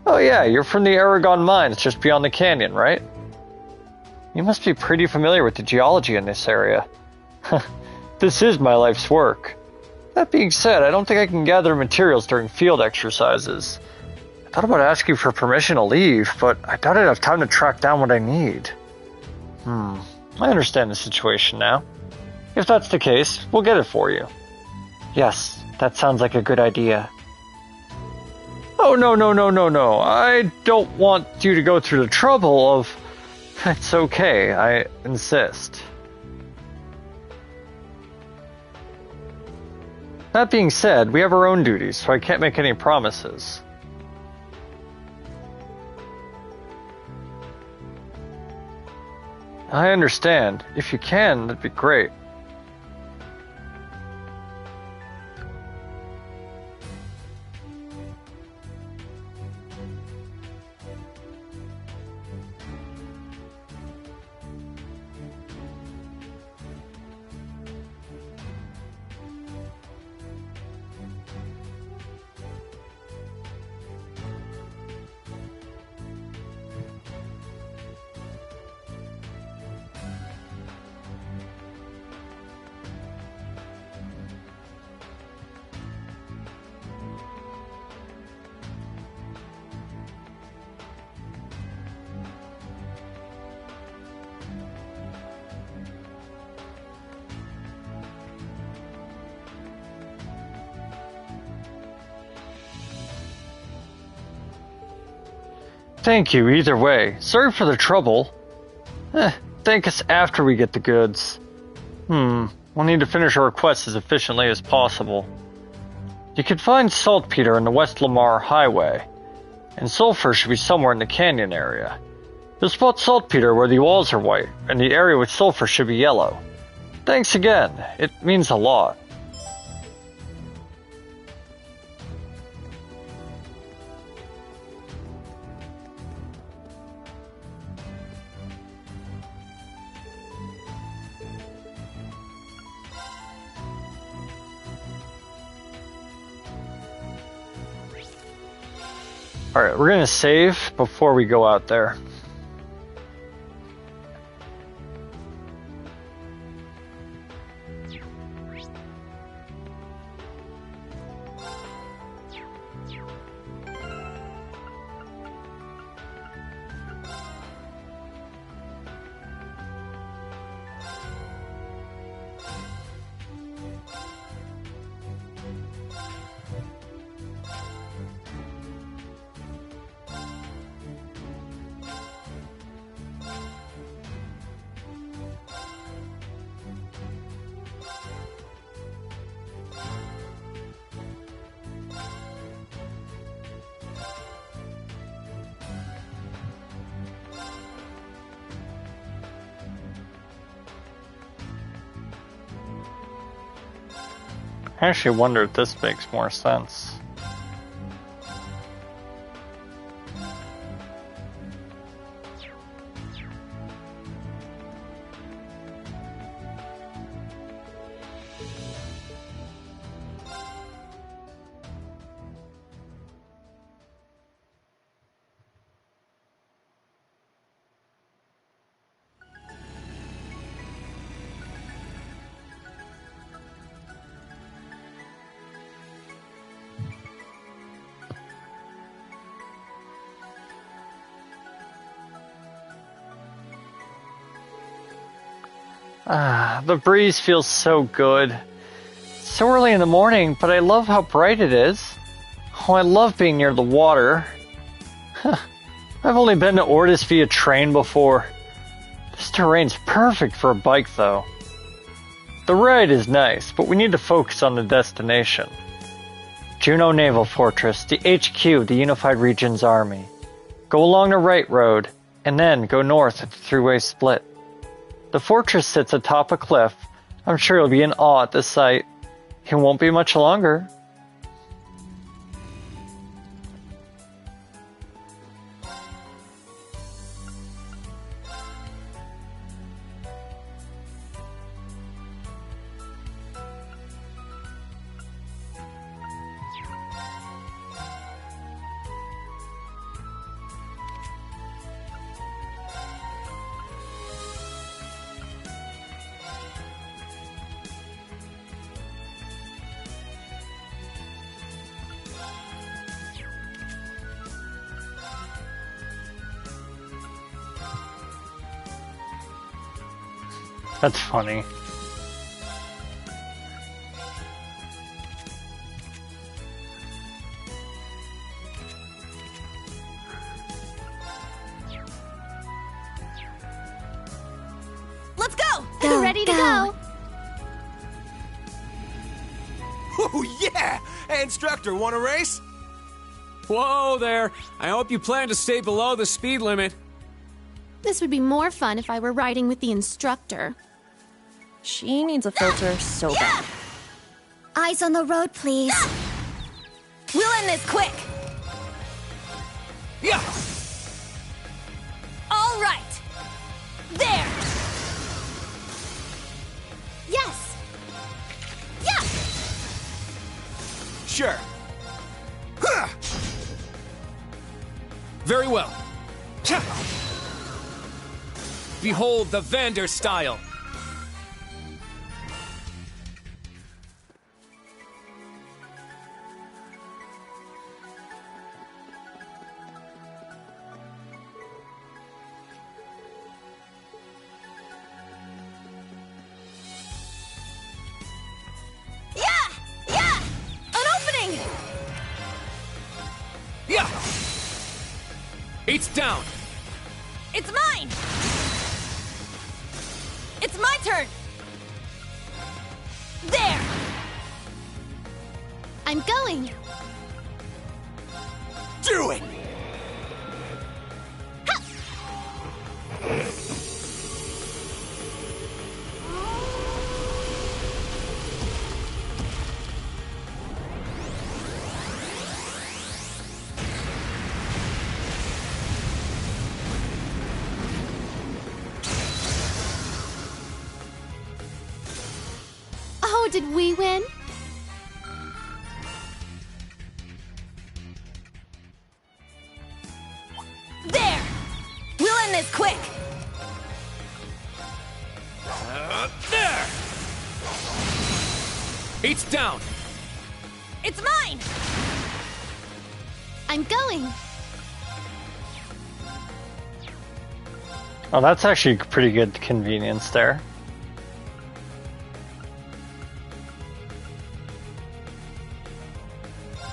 Oh yeah, you're from the Aragon mines just beyond the canyon, right? You must be pretty familiar with the geology in this area. This is my life's work. That being said, I don't think I can gather materials during field exercises. I thought about asking for permission to leave, but I doubt I'd have time to track down what I need. I understand the situation now. If that's the case, we'll get it for you. Yes, that sounds like a good idea. Oh, no. I don't want you to go through the trouble of... It's okay, I insist. That being said, we have our own duties, so I can't make any promises. I understand. If you can, that'd be great. Thank you either way. Sorry for the trouble. Thank us after we get the goods. We'll need to finish our quest as efficiently as possible. You can find saltpeter in the West Lamar Highway, and sulfur should be somewhere in the canyon area. You'll spot saltpeter where the walls are white, and the area with sulfur should be yellow. Thanks again. It means a lot. Alright, we're gonna save before we go out there. I actually wonder if this makes more sense. The breeze feels so good. It's so early in the morning, but I love how bright it is. Oh, I love being near the water. I've only been to Ortis via train before. This terrain's perfect for a bike, though. The ride is nice, but we need to focus on the destination. Juneau Naval Fortress, the HQ, the Unified Regions Army. Go along the right road, and then go north at the three-way split. The fortress sits atop a cliff. I'm sure you'll be in awe at the sight. It won't be much longer. That's funny. Let's go! Ready to go. Oh, yeah! Hey, instructor, want a race? Whoa there! I hope you plan to stay below the speed limit. This would be more fun if I were riding with the instructor. She needs a filter so bad. Eyes on the road, please. We'll end this quick! Yeah! All right! There! Yes! Yeah! Sure. Very well. Behold the Vander style. It's down! It's mine! It's my turn! There! I'm going! Do it! Oh, did we win? There! We'll end this quick! There! It's down! It's mine! I'm going! Oh, that's actually pretty good convenience there.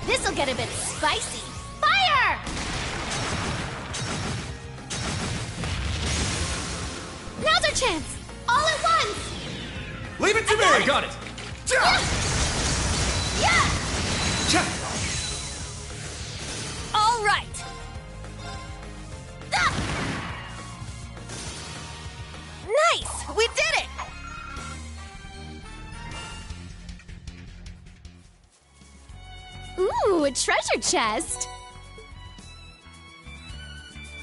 This'll get a bit spicy. Fire! Now's our chance! All at once! Leave it to me! I got it! Yeah! All right! Ah! Nice! We did it! Ooh, a treasure chest!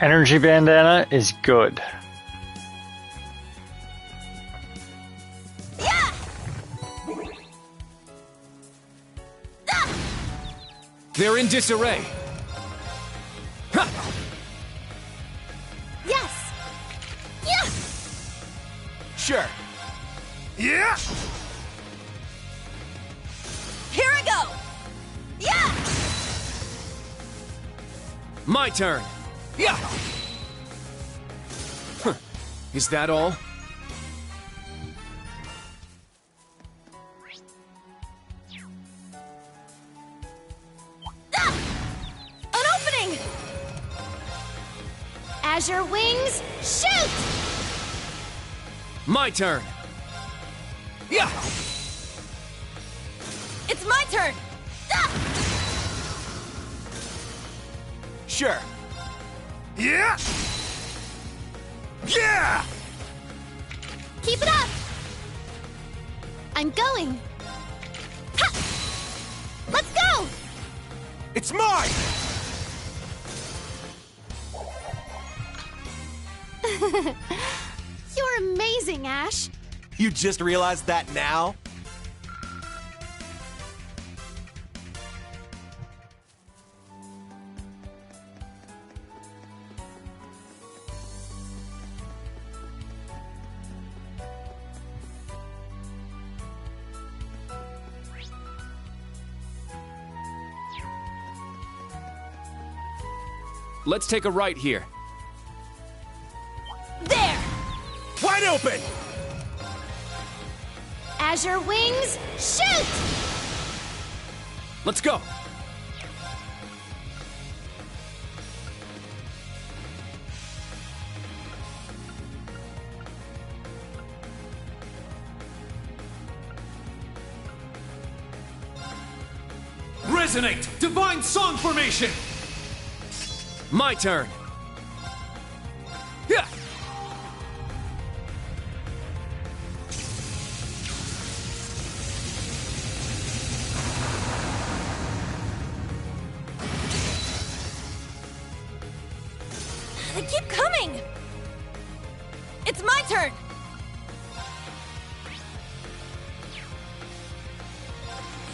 Energy bandana is good. Yeah! Ah! They're in disarray. Ha! Yes! Yeah! Sure. Yeah! Here I go! Yeah! My turn. Yeah! Huh. Is that all? Ah! An opening! Azure wings, shoot! My turn. Yeah! It's my turn! Ah! Sure. Yeah! Yeah! Keep it up! I'm going! Ha! Let's go! It's mine! You're amazing, Ash! You just realized that now? Let's take a right here. There! Wide open! Azure wings, shoot! Let's go. Resonate! Divine Song Formation! My turn. Yeah! They keep coming! It's my turn!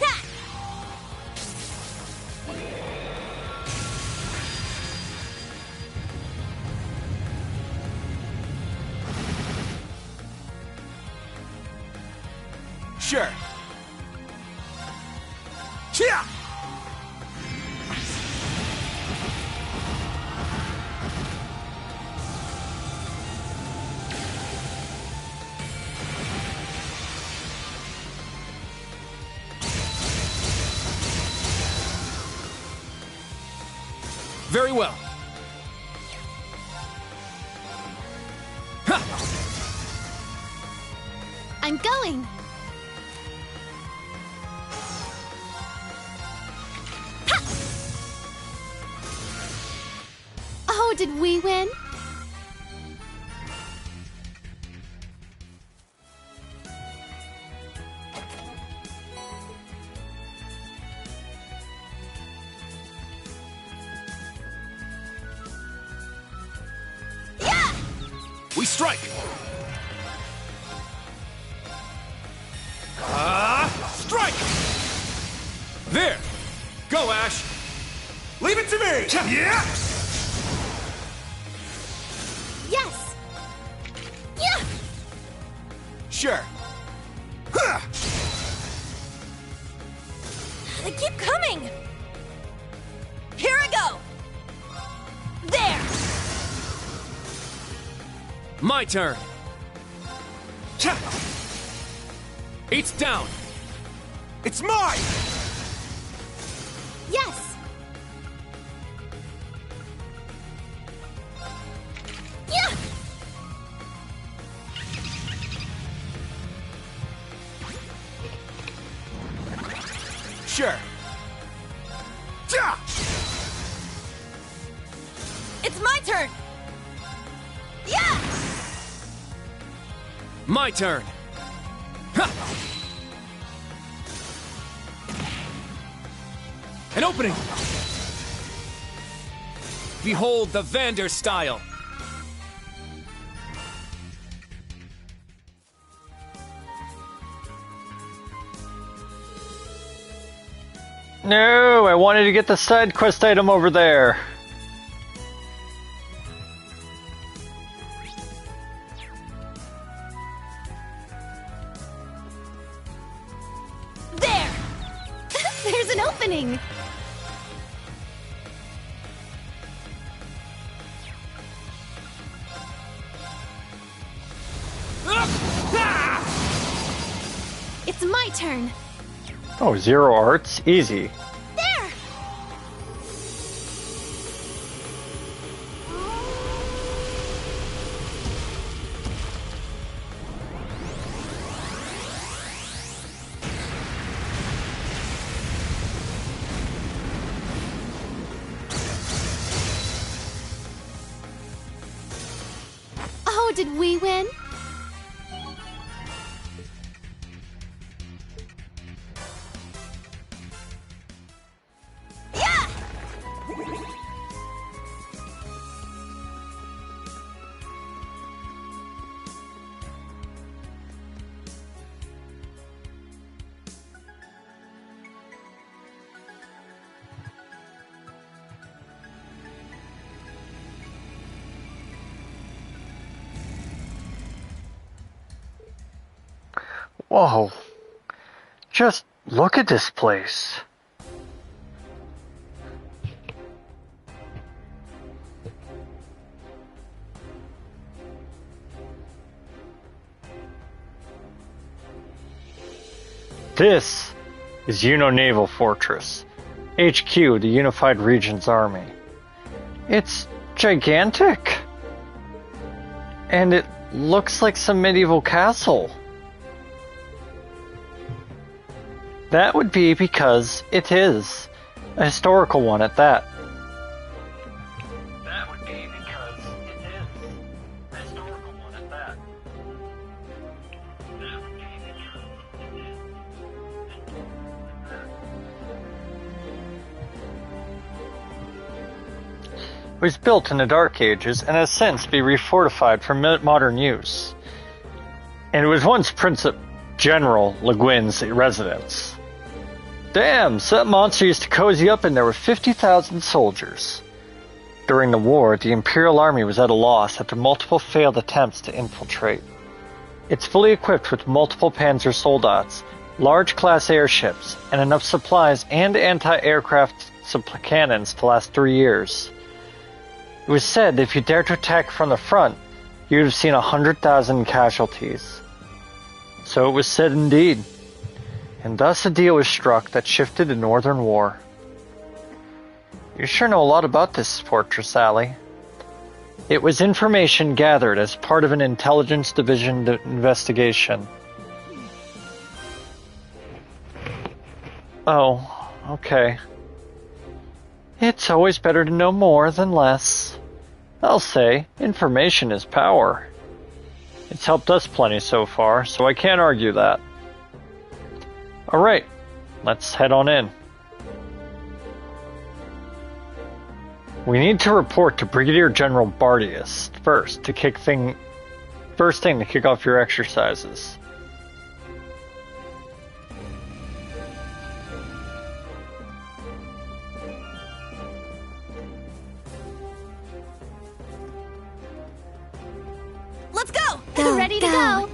Ha! Sure. Chia! Very well. I'm going. Ha! Oh, did we win? We strike! Strike! There! Go, Ash! Leave it to me! Yeah! Yes! Yeah! Sure. They keep coming! Here I go! There! My turn! It's down! It's mine! Yes! Yeah! Sure. It's my turn! Yeah! My turn! An opening! Behold the Vander style! No, I wanted to get the side quest item over there. There! There's an opening! It's my turn! Oh, 0 arts? Easy. There! Oh, did we win? Yeah! Whoa. Just look at this place. This is Uno Naval Fortress, HQ, the Unified Regions Army. It's gigantic. And it looks like some medieval castle. That would be because it is a historical one at that. That would be because it is a historical one at that. That would be because it is It was built in the Dark Ages and has since been refortified for modern use. And it was once Prince General Le Guin's residence. Damn, so that monster used to cozy up in there with 50,000 soldiers. During the war, the Imperial Army was at a loss after multiple failed attempts to infiltrate. It's fully equipped with multiple Panzer Soldats, large class airships, and enough supplies and anti-aircraft cannons to last 3 years. It was said that if you dared to attack from the front, you would have seen 100,000 casualties. So it was said indeed. And thus a deal was struck that shifted the Northern War. You sure know a lot about this fortress, Sally. It was information gathered as part of an intelligence division investigation. Oh, okay. It's always better to know more than less. I'll say, information is power. It's helped us plenty so far, so I can't argue that. Alright, let's head on in. We need to report to Brigadier General Bardius first to kick off your exercises. Let's go! Ready to go.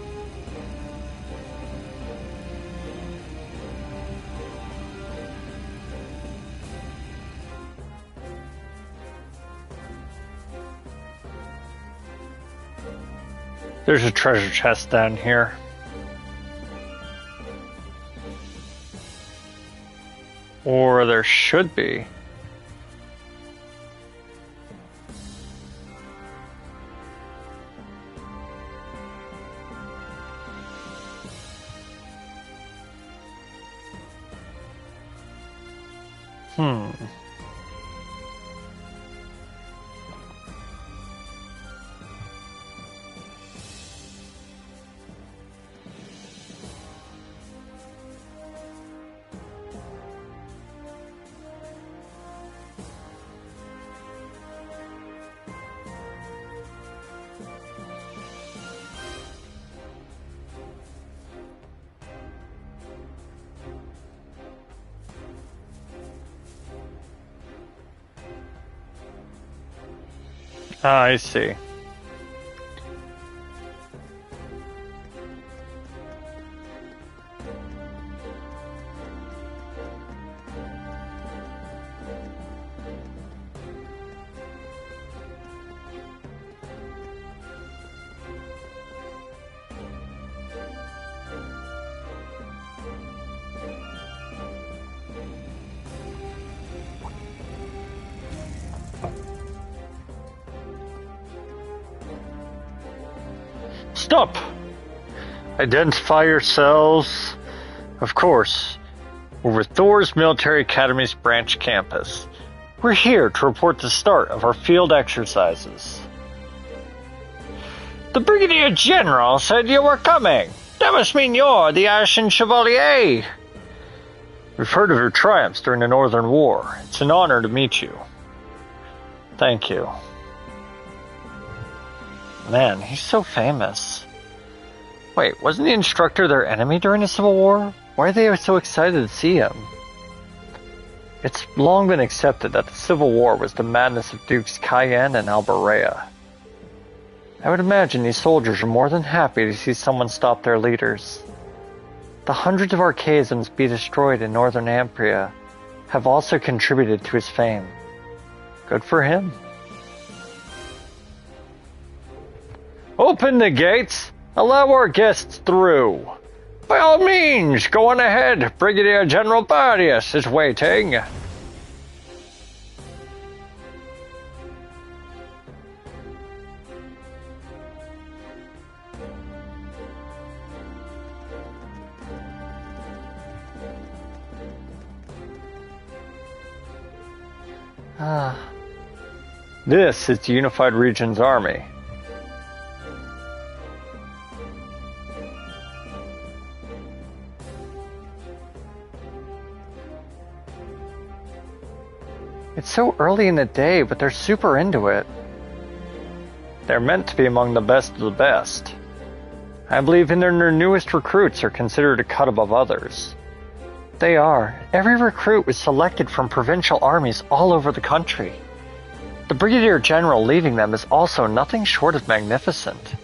There's a treasure chest down here. Or there should be. Ah, I see. Stop! Identify yourselves. Of course. We're with Thor's Military Academy's branch campus. We're here to report the start of our field exercises. The Brigadier General said you were coming. That must mean you're the Ashen Chevalier. We've heard of your triumphs during the Northern War. It's an honor to meet you. Thank you. Man, he's so famous. Wait, wasn't the instructor their enemy during the Civil War? Why are they so excited to see him? It's long been accepted that the Civil War was the madness of Dukes Cayenne and Alberea. I would imagine these soldiers are more than happy to see someone stop their leaders. The hundreds of Archaisms be destroyed in Northern Ampria have also contributed to his fame. Good for him. Open the gates! Allow our guests through! By all means, go on ahead! Brigadier General Bardius is waiting! This is the Unified Regions Army. It's so early in the day, but they're super into it. They're meant to be among the best of the best. I believe in their newest recruits are considered a cut above others. They are. Every recruit was selected from provincial armies all over the country. The Brigadier General leading them is also nothing short of magnificent.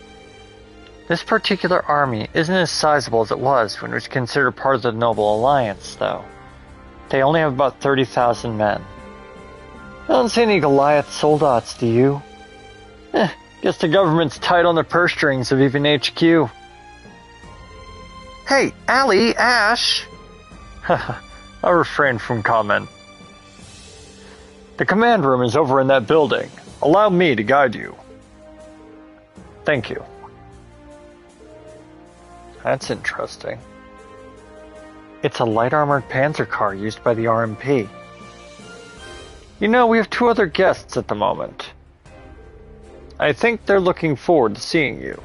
This particular army isn't as sizable as it was when it was considered part of the Noble Alliance, though. They only have about 30,000 men. I don't see any Goliath soldats, do you? Guess the government's tight on the purse strings of even HQ. Hey, Allie, Ash! I'll refrain from comment. The command room is over in that building. Allow me to guide you. Thank you. That's interesting. It's a light armored panzer car used by the RMP. You know, we have 2 other guests at the moment. I think they're looking forward to seeing you.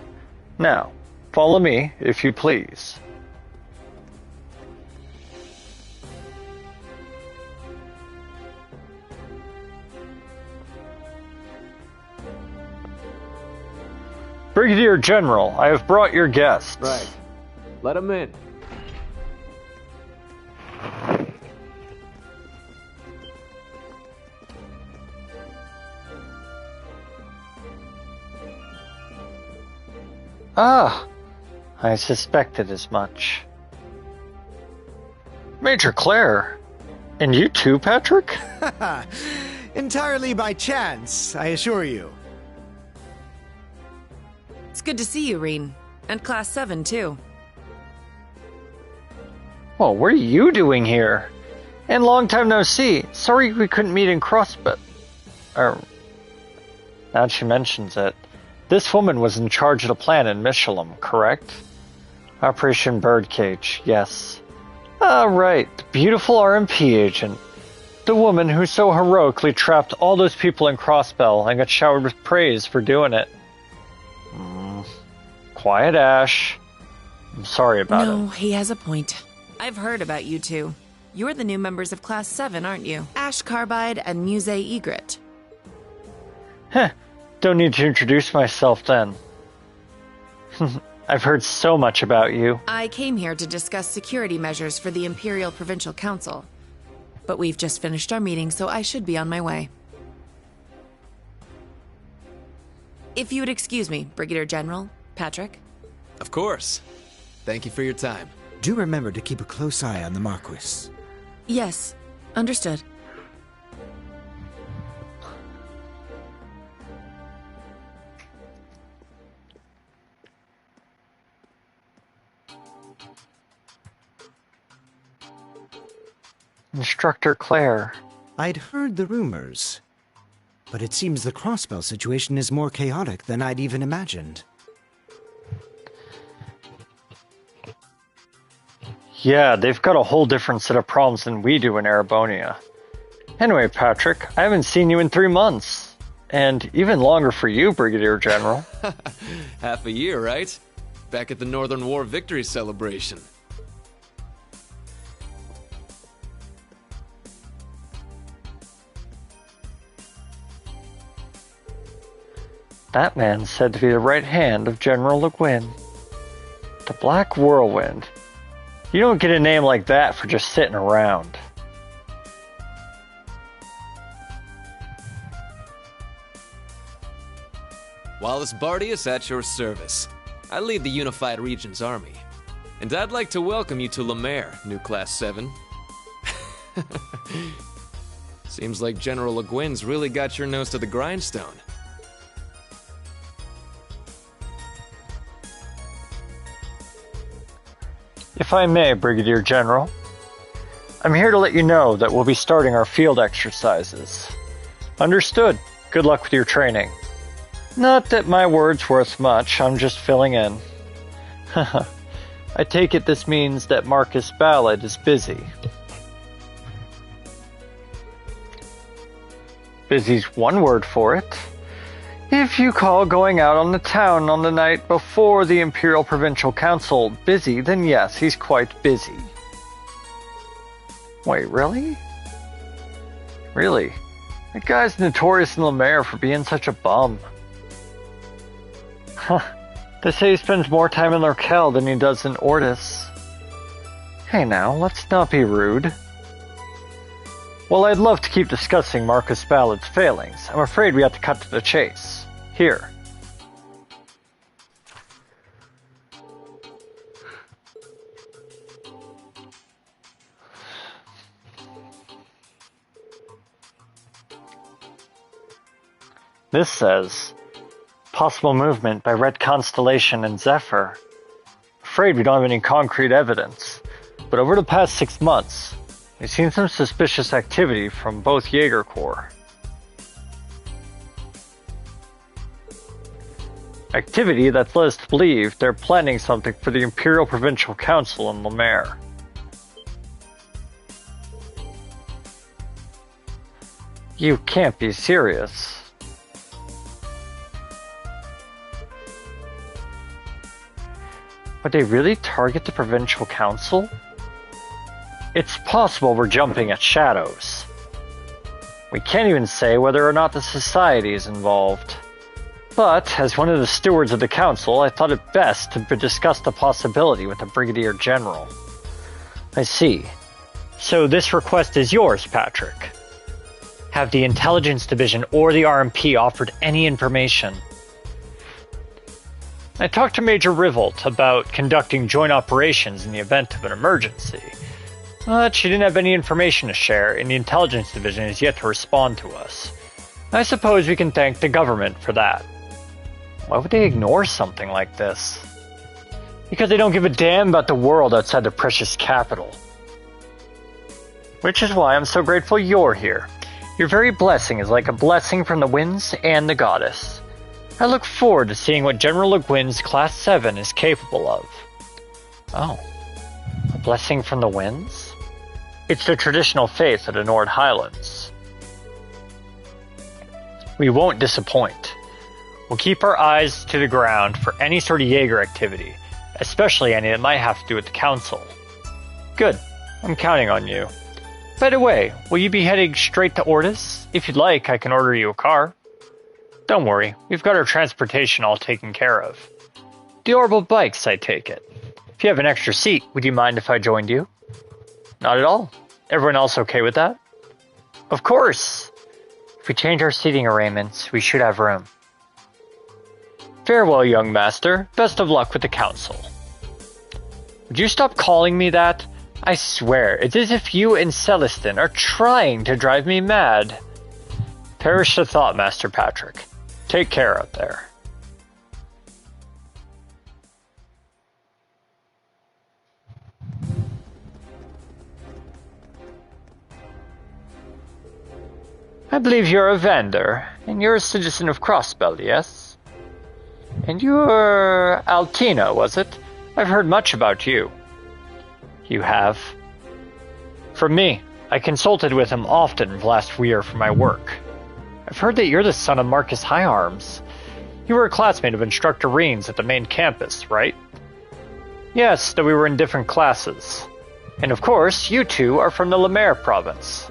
Now, follow me, if you please. Brigadier General, I have brought your guests. Right. Let them in. Ah, I suspected as much. Major Claire. And you too, Patrick? Entirely by chance, I assure you. It's good to see you, Reen. And Class 7, too. Well, what are you doing here? And long time no see. Sorry we couldn't meet in CrossFit. Now that she mentions it. This woman was in charge of the plan in Michelin, correct? Operation Birdcage, yes. Ah, right. The beautiful RMP agent. The woman who so heroically trapped all those people in Crossbell and got showered with praise for doing it. Quiet, Ash. I'm sorry about it. No, he has a point. I've heard about you two. You're the new members of Class 7, aren't you? Ash Carbide and Muse Egret. Heh. Don't need to introduce myself then. I've heard so much about you. I came here to discuss security measures for the Imperial Provincial Council. But we've just finished our meeting, so I should be on my way. If you would excuse me, Brigadier General, Patrick. Of course. Thank you for your time. Do remember to keep a close eye on the Marquis. Yes, understood. Instructor Claire. I'd heard the rumors, but it seems the Crossbell situation is more chaotic than I'd even imagined. Yeah, they've got a whole different set of problems than we do in Erebonia. Anyway, Patrick, I haven't seen you in 3 months. And even longer for you, Brigadier General. Half a year, right? Back at the Northern War victory celebration. That man's said to be the right hand of General Le Guin. The Black Whirlwind. You don't get a name like that for just sitting around. Wallace Bardius at your service. I lead the Unified Regions Army. And I'd like to welcome you to Lemaire, new Class 7. Seems like General Le Guin's really got your nose to the grindstone. If I may, Brigadier General, I'm here to let you know that we'll be starting our field exercises. Understood. Good luck with your training. Not that my word's worth much, I'm just filling in. I take it this means that Marcus Ballard is busy. Busy's one word for it. If you call going out on the town on the night before the Imperial Provincial Council busy, then yes, he's quite busy. Wait, really? Really? That guy's notorious in Lemaire for being such a bum. Huh. They say he spends more time in Lurkel than he does in Ortis. Hey now, let's not be rude. Well, I'd love to keep discussing Marcus Ballard's failings. I'm afraid we have to cut to the chase. Here. This says, possible movement by Red Constellation and Zephyr. Afraid we don't have any concrete evidence, but over the past 6 months, we've seen some suspicious activity from both Jaeger Corps. Activity that's led us to believe they're planning something for the Imperial Provincial Council in Lemaire. You can't be serious. Would they really target the Provincial Council? It's possible we're jumping at shadows. We can't even say whether or not the Society is involved. But, as one of the stewards of the Council, I thought it best to discuss the possibility with the Brigadier General. I see. So this request is yours, Patrick. Have the Intelligence Division or the RMP offered any information? I talked to Major Rivolt about conducting joint operations in the event of an emergency, but she didn't have any information to share, and the Intelligence Division is yet to respond to us. I suppose we can thank the government for that. Why would they ignore something like this? Because they don't give a damn about the world outside their precious capital. Which is why I'm so grateful you're here. Your very blessing is like a blessing from the winds and the goddess. I look forward to seeing what General Le Guin's Class 7 is capable of. Oh, a blessing from the winds? It's the traditional faith of the Nord Highlands. We won't disappoint. We'll keep our eyes to the ground for any sort of Jaeger activity, especially any that might have to do with the Council. Good, I'm counting on you. By the way, will you be heading straight to Ortis? If you'd like, I can order you a car. Don't worry, we've got our transportation all taken care of. The orbital bikes, I take it. If you have an extra seat, would you mind if I joined you? Not at all. Everyone else okay with that? Of course! If we change our seating arrangements, we should have room. Farewell, young master. Best of luck with the Council. Would you stop calling me that? I swear, it's as if you and Celestin are trying to drive me mad. Perish the thought, Master Patrick. Take care out there. I believe you're a vendor, and you're a citizen of Crossbell, yes? And you're Altina, was it? I've heard much about you. You have? From me. I consulted with him often last year for my work. I've heard that you're the son of Marcus Higharms. You were a classmate of Instructor Reen's at the main campus, right? Yes, though we were in different classes. And of course, you two are from the Lemaire province.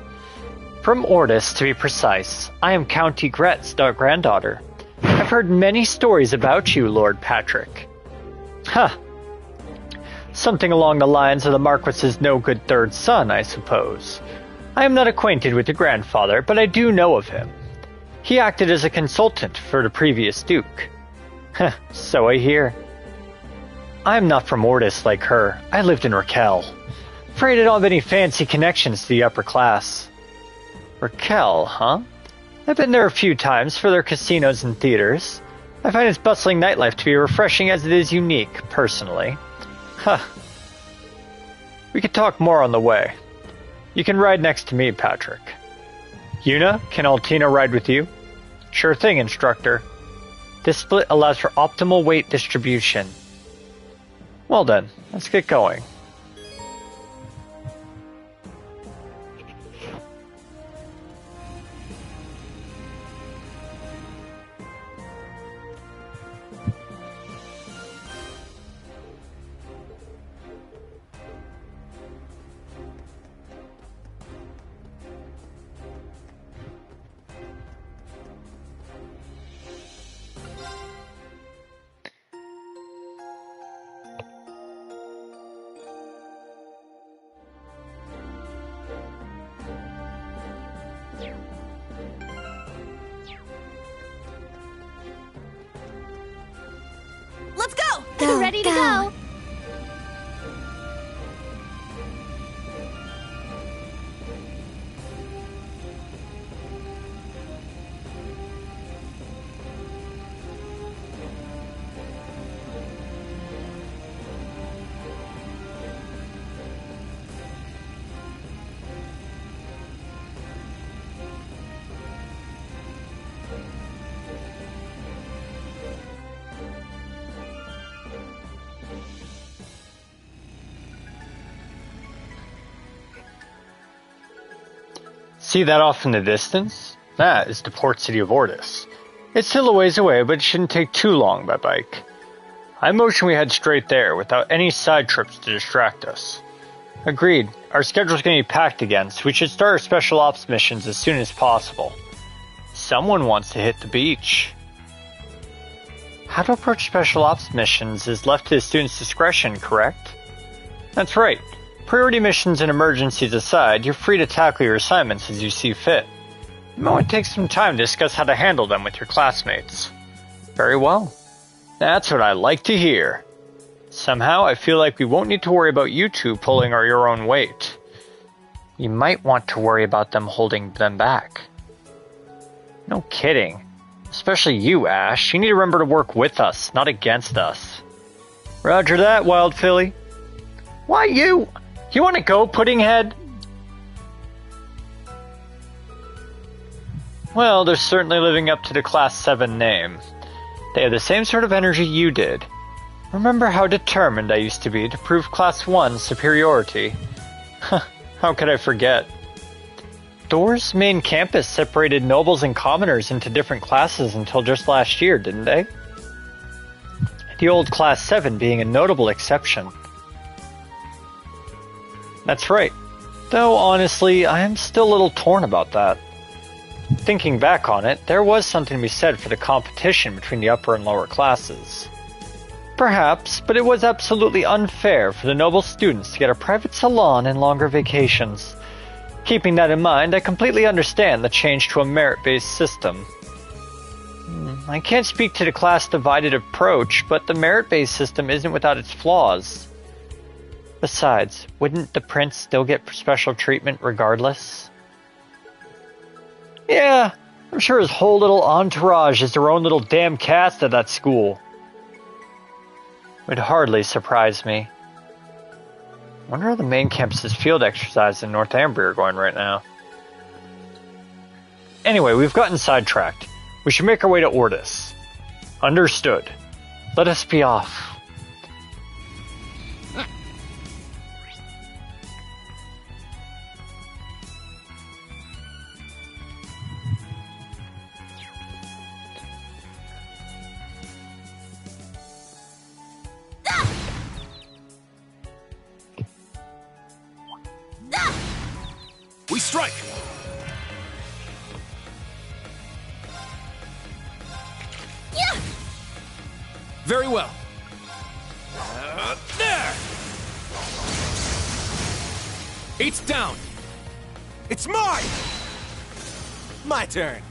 From Ortis, to be precise. I am Count Ygrette's granddaughter. I've heard many stories about you, Lord Patrick. Huh. Something along the lines of the Marquis's no-good third son, I suppose. I am not acquainted with the grandfather, but I do know of him. He acted as a consultant for the previous Duke. Heh, so I hear. I am not from Ortis like her. I lived in Raquel. Afraid I don't have any fancy connections to the upper class. Raquel, huh? I've been there a few times for their casinos and theaters. I find its bustling nightlife to be refreshing as it is unique, personally. Huh. We could talk more on the way. You can ride next to me, Patrick. Yuna, can Altina ride with you? Sure thing, Instructor. This split allows for optimal weight distribution. Well then, let's get going. Let's go! Ready to go. See that off in the distance? That is the port city of Ordis. It's still a ways away, but it shouldn't take too long by bike. I motion we head straight there, without any side trips to distract us. Agreed. Our schedule's gonna be packed again, so we should start our special ops missions as soon as possible. Someone wants to hit the beach. How to approach special ops missions is left to the student's discretion, correct? That's right. Priority missions and emergencies aside, you're free to tackle your assignments as you see fit. You might want to take some time to discuss how to handle them with your classmates. Very well. That's what I like to hear. Somehow, I feel like we won't need to worry about you two pulling your own weight. You might want to worry about them holding them back. No kidding. Especially you, Ash. You need to remember to work with us, not against us. Roger that, Wild Filly. Why you? You want to go, Puddinghead? Well, they're certainly living up to the Class 7 name. They have the same sort of energy you did. Remember how determined I used to be to prove Class 1 superiority? How could I forget? Dor's main campus separated nobles and commoners into different classes until just last year, didn't they? The old Class 7 being a notable exception. That's right. Though, honestly, I am still a little torn about that. Thinking back on it, there was something to be said for the competition between the upper and lower classes. Perhaps, but it was absolutely unfair for the noble students to get a private salon and longer vacations. Keeping that in mind, I completely understand the change to a merit-based system. I can't speak to the class-divided approach, but the merit-based system isn't without its flaws. Besides, wouldn't the prince still get special treatment regardless? Yeah, I'm sure his whole little entourage is their own little damn caste at that school. Would hardly surprise me. Wonder how the main campus's field exercises in Northumbria are going right now. Anyway, we've gotten sidetracked. We should make our way to Ordis. Understood. Let us be off. We strike! Yeah! Very well. There! It's down! It's mine! My turn.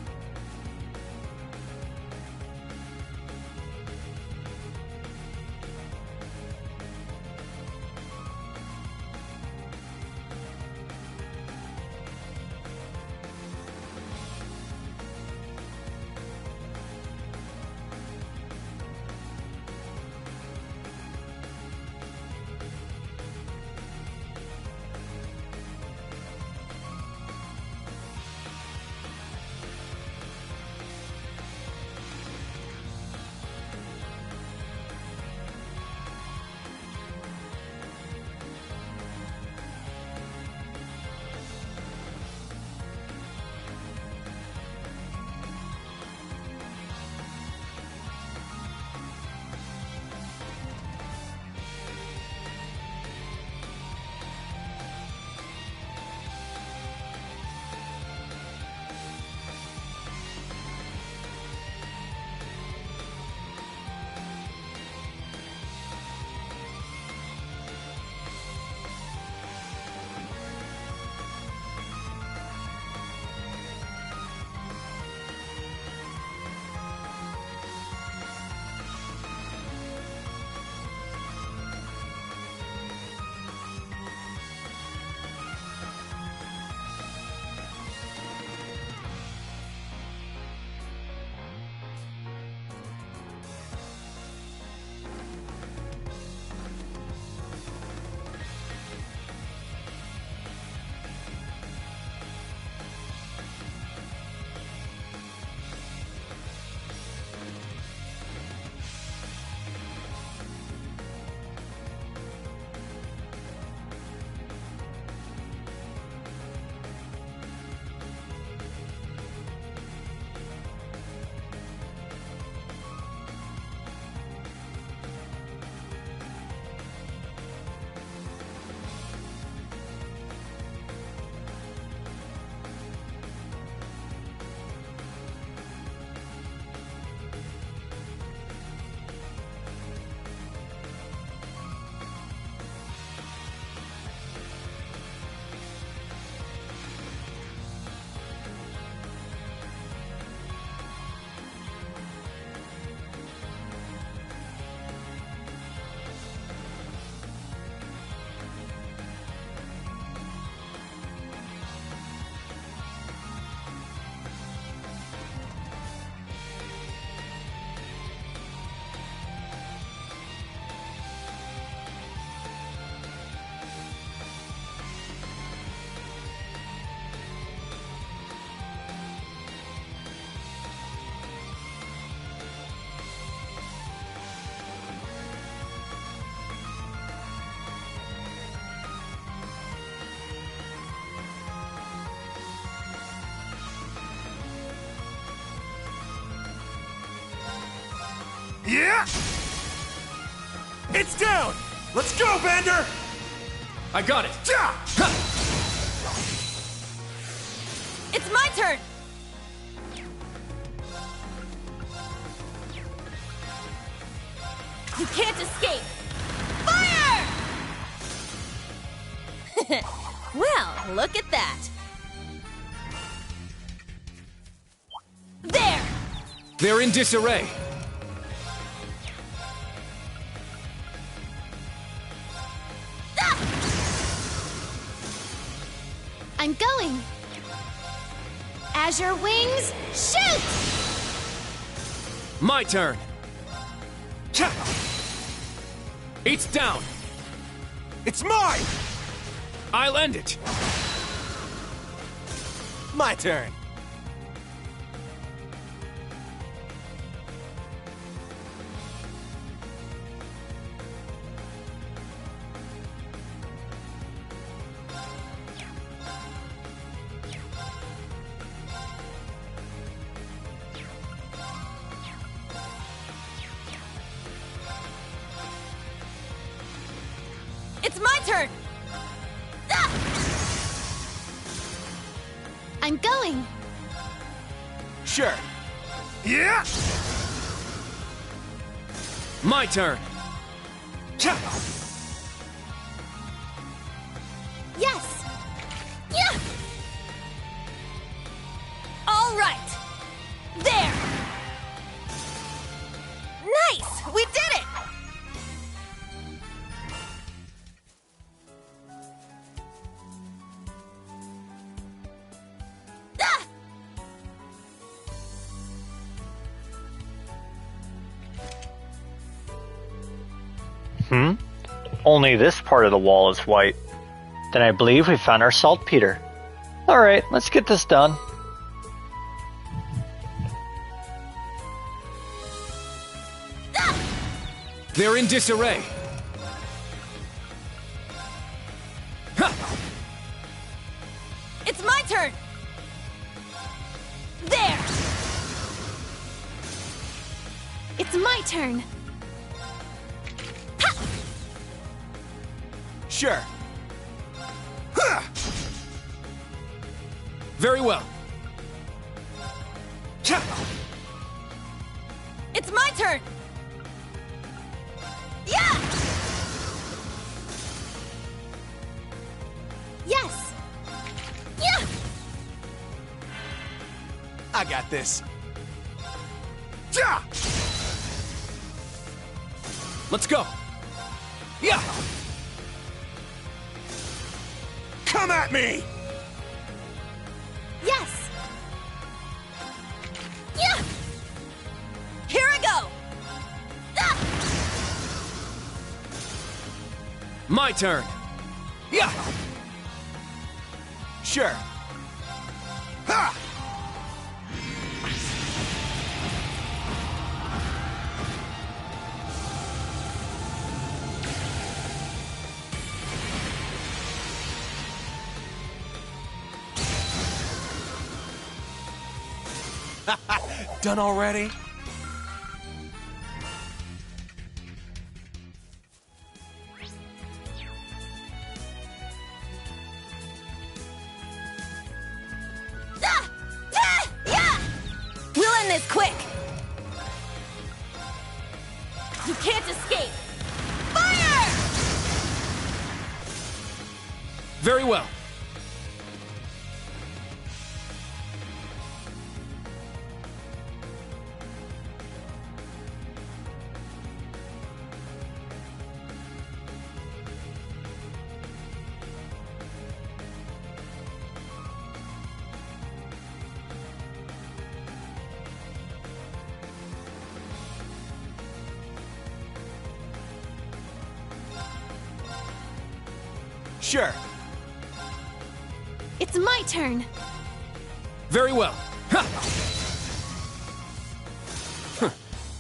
Yeah! It's down! Let's go, Vander! I got it! Ja! It's my turn! You can't escape! Fire! Well, look at that. There! They're in disarray. I'm going. Azure Wings, shoot! My turn. Ja! It's down. It's mine! I'll end it. My turn. It's my turn! Ah! I'm going. Sure. Yeah! My turn. Ja! Yes. Yeah! All right! There! Nice! We did it! Ah! Only this part of the wall is white. Then I believe we found our saltpeter. Alright, let's get this done. They're in disarray. It's my turn! There! It's my turn. Sure. Huh! Very well. Ja! It's my turn! Yeah! Yes. Yeah! I got this. Ja! Let's go. Yeah! Come at me! Yes. Yeah! Here I go! Ah! My turn. Yeah! Sure. Ha! Done already? Ah! Ah! Yeah! We'll end this quick! You can't escape! Fire! Very well. Sure. It's my turn. Very well. Ha! Huh.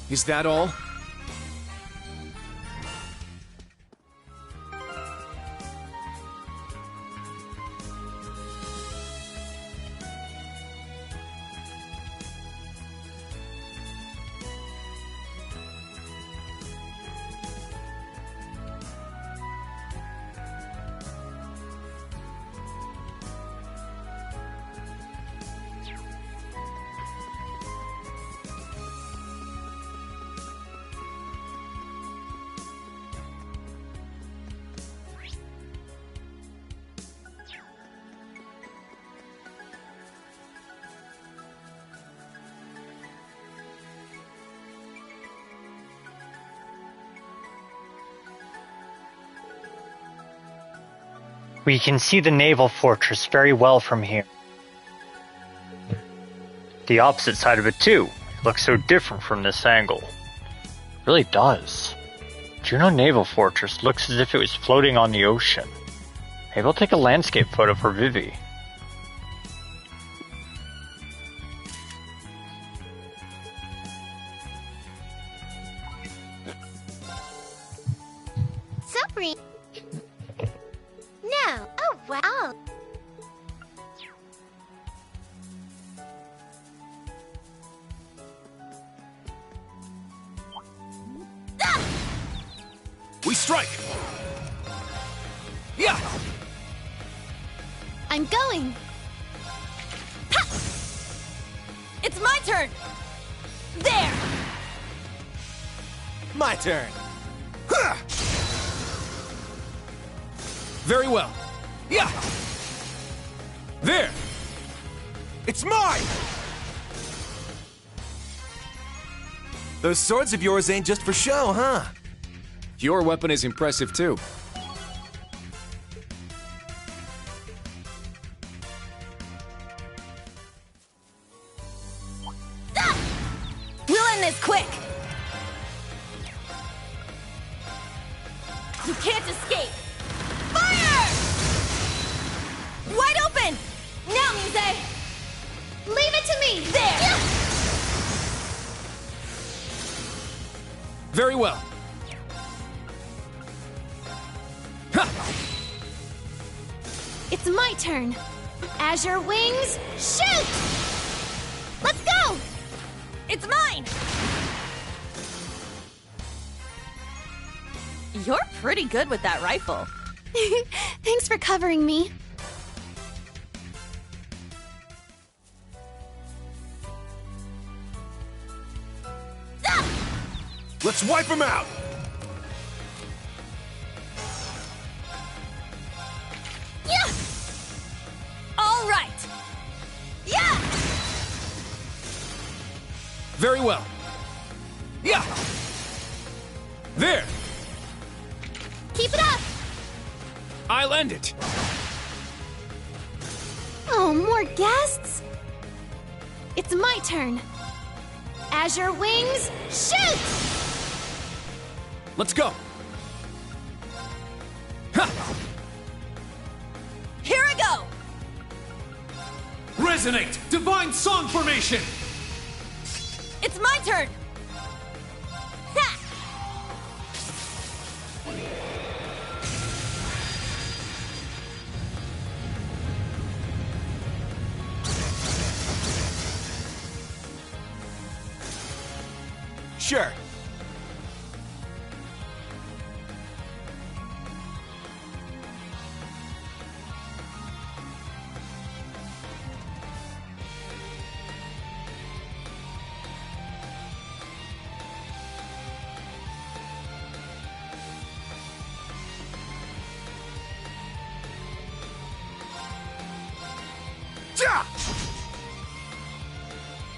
Is that all? We can see the naval fortress very well from here. The opposite side of it too. It looks so different from this angle. It really does. Juno Naval Fortress looks as if it was floating on the ocean. Maybe I'll take a landscape photo for Vivi. Sorry. No. Oh, wow. We strike! Yeah! I'm going. Ha! It's my turn. There. My turn! Very well. Yeah! There! It's mine! Those swords of yours ain't just for show, huh? Your weapon is impressive too. We'll end this quick. You can't escape. Fire! Wide open. Now, Muse. Leave it to me. There. Yeah. Very well. It's my turn. Azure wings, shoot! Let's go! It's mine! You're pretty good with that rifle. Thanks for covering me. Let's wipe him out! Yeah! All right! Yeah! Very well. Yeah! There! Keep it up! I'll end it. Oh, more guests? It's my turn. Azure wings, shoot! Let's go. Here I go! Resonate! Divine Song Formation! It's my turn! Ha! Sure.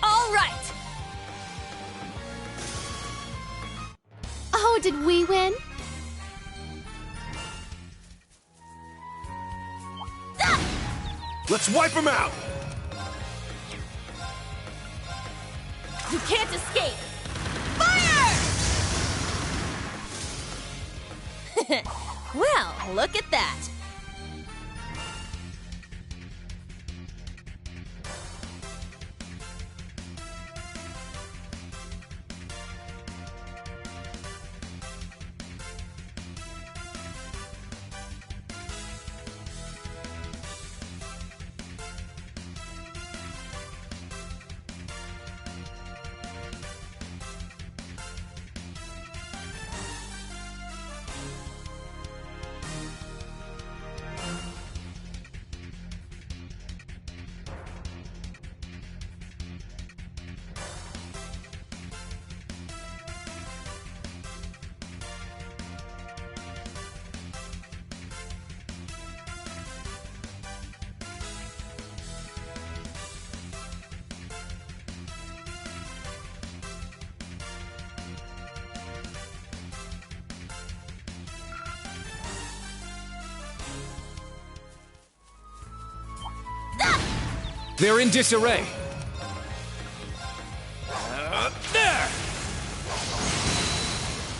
All right! Oh, did we win? Let's wipe him out! You can't escape! Fire! Well, look at that. They're in disarray. There!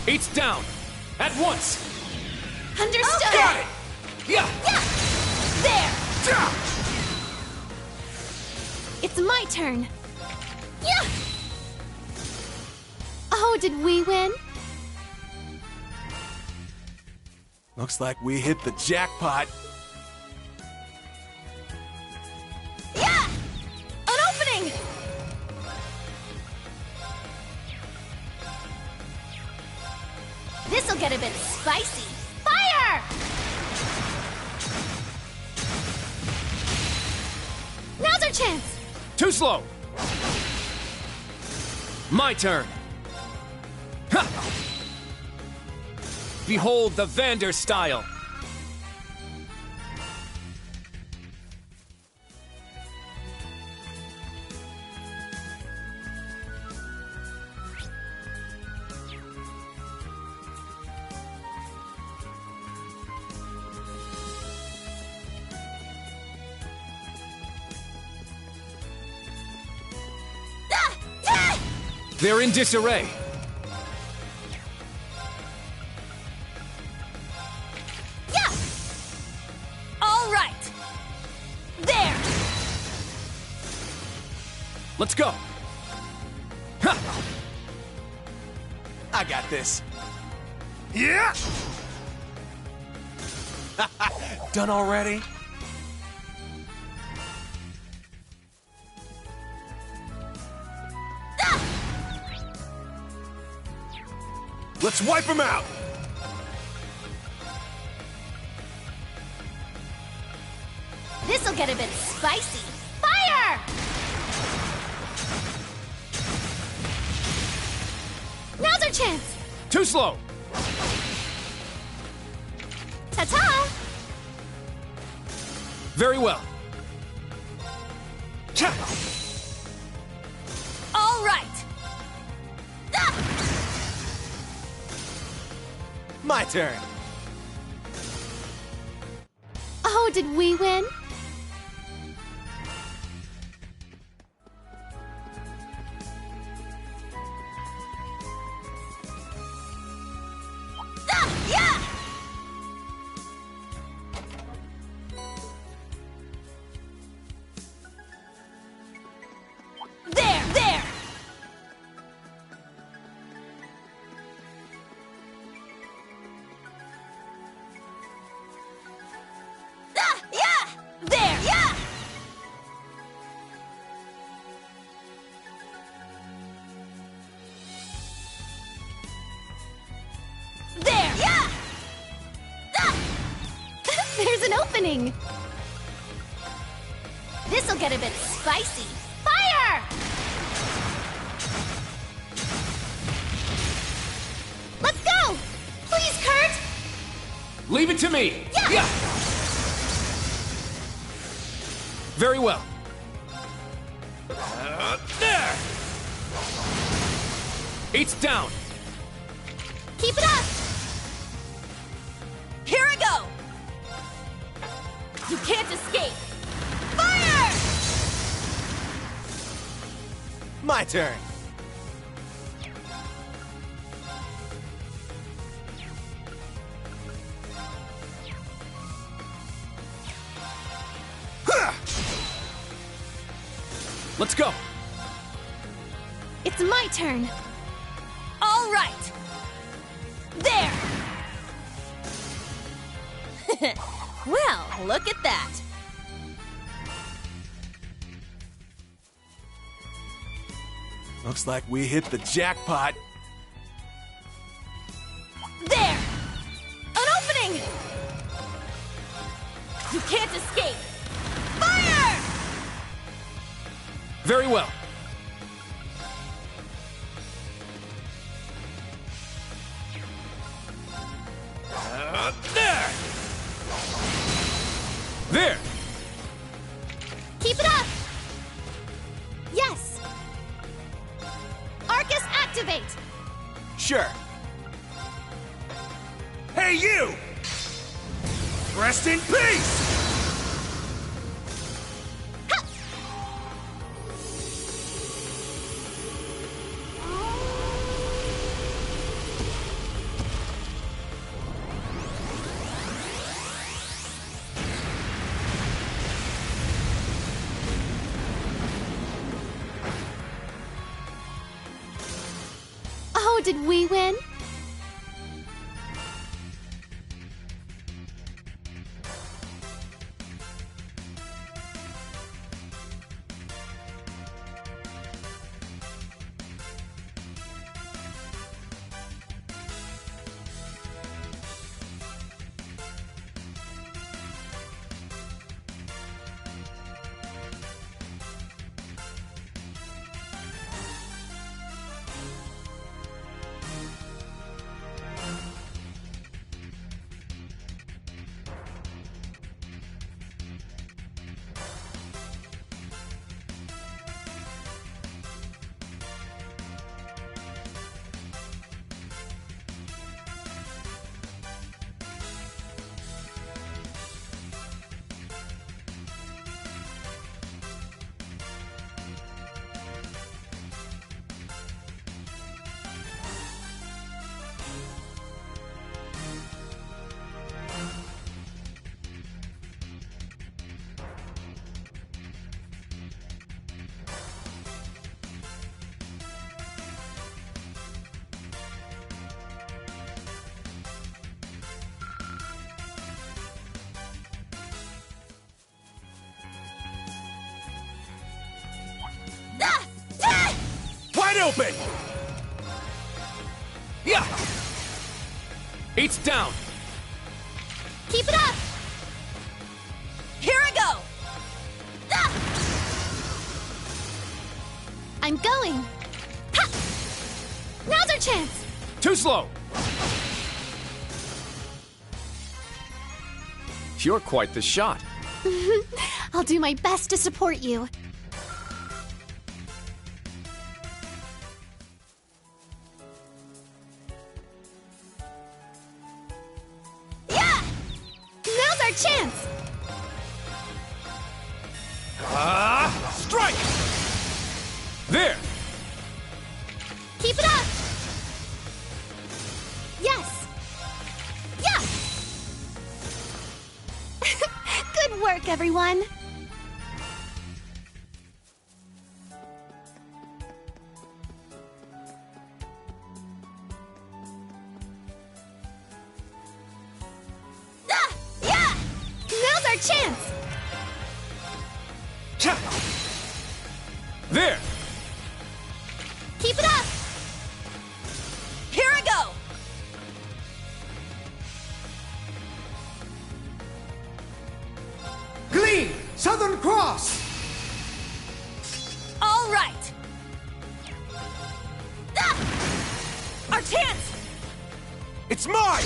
Eight's down. At once. Understood! Got it! Yeah! Yeah! There! Ja! It's my turn. Yeah! Oh, did we win? Looks like we hit the jackpot. Yeah! An opening! This'll get a bit spicy. Fire! Now's our chance. Too slow. My turn. Ha! Behold the Vander style. Ah! Ah! They're in disarray. Yeah! All right! There! Let's go. Ha! I got this. Yeah! Done already? Let's wipe him out! This'll get a bit spicy. Fire! Now's our chance. Too slow. Ta-ta! Very well. Cha! All right! Ah! My turn. Oh, did we win? Ah! Yeah! There! There! Ah! Yeah! There! Yeah! There! Yeah! Ah! There's an opening. This'll get a bit spicy. Fire! Let's go! Please, Kurt! Leave it to me. Yeah! Very well. There! Eight's down. Keep it up! Here I go! You can't escape! Fire! My turn. Let's go. It's my turn. All right! There! Well, look at that! Looks like we hit the jackpot. There! An opening! You can't escape! Fire! Very well. There! There. Keep it up! Yes! Arcus, activate! Sure. Hey, you! Rest in peace! So did we win? Wide open! Yeah! Eight's down! Keep it up! Here I go! Ah! I'm going. Ha! Now's our chance. Too slow! You're quite the shot. I'll do my best to support you. Yeah! Now's our chance. Strike! There! Keep it up. Yes. Yeah. Good work, everyone. Ah! Yeah! Now's our chance. There! Keep it up! Here I go! Gleam! Southern Cross! All right! Ah! Our chance! It's mine!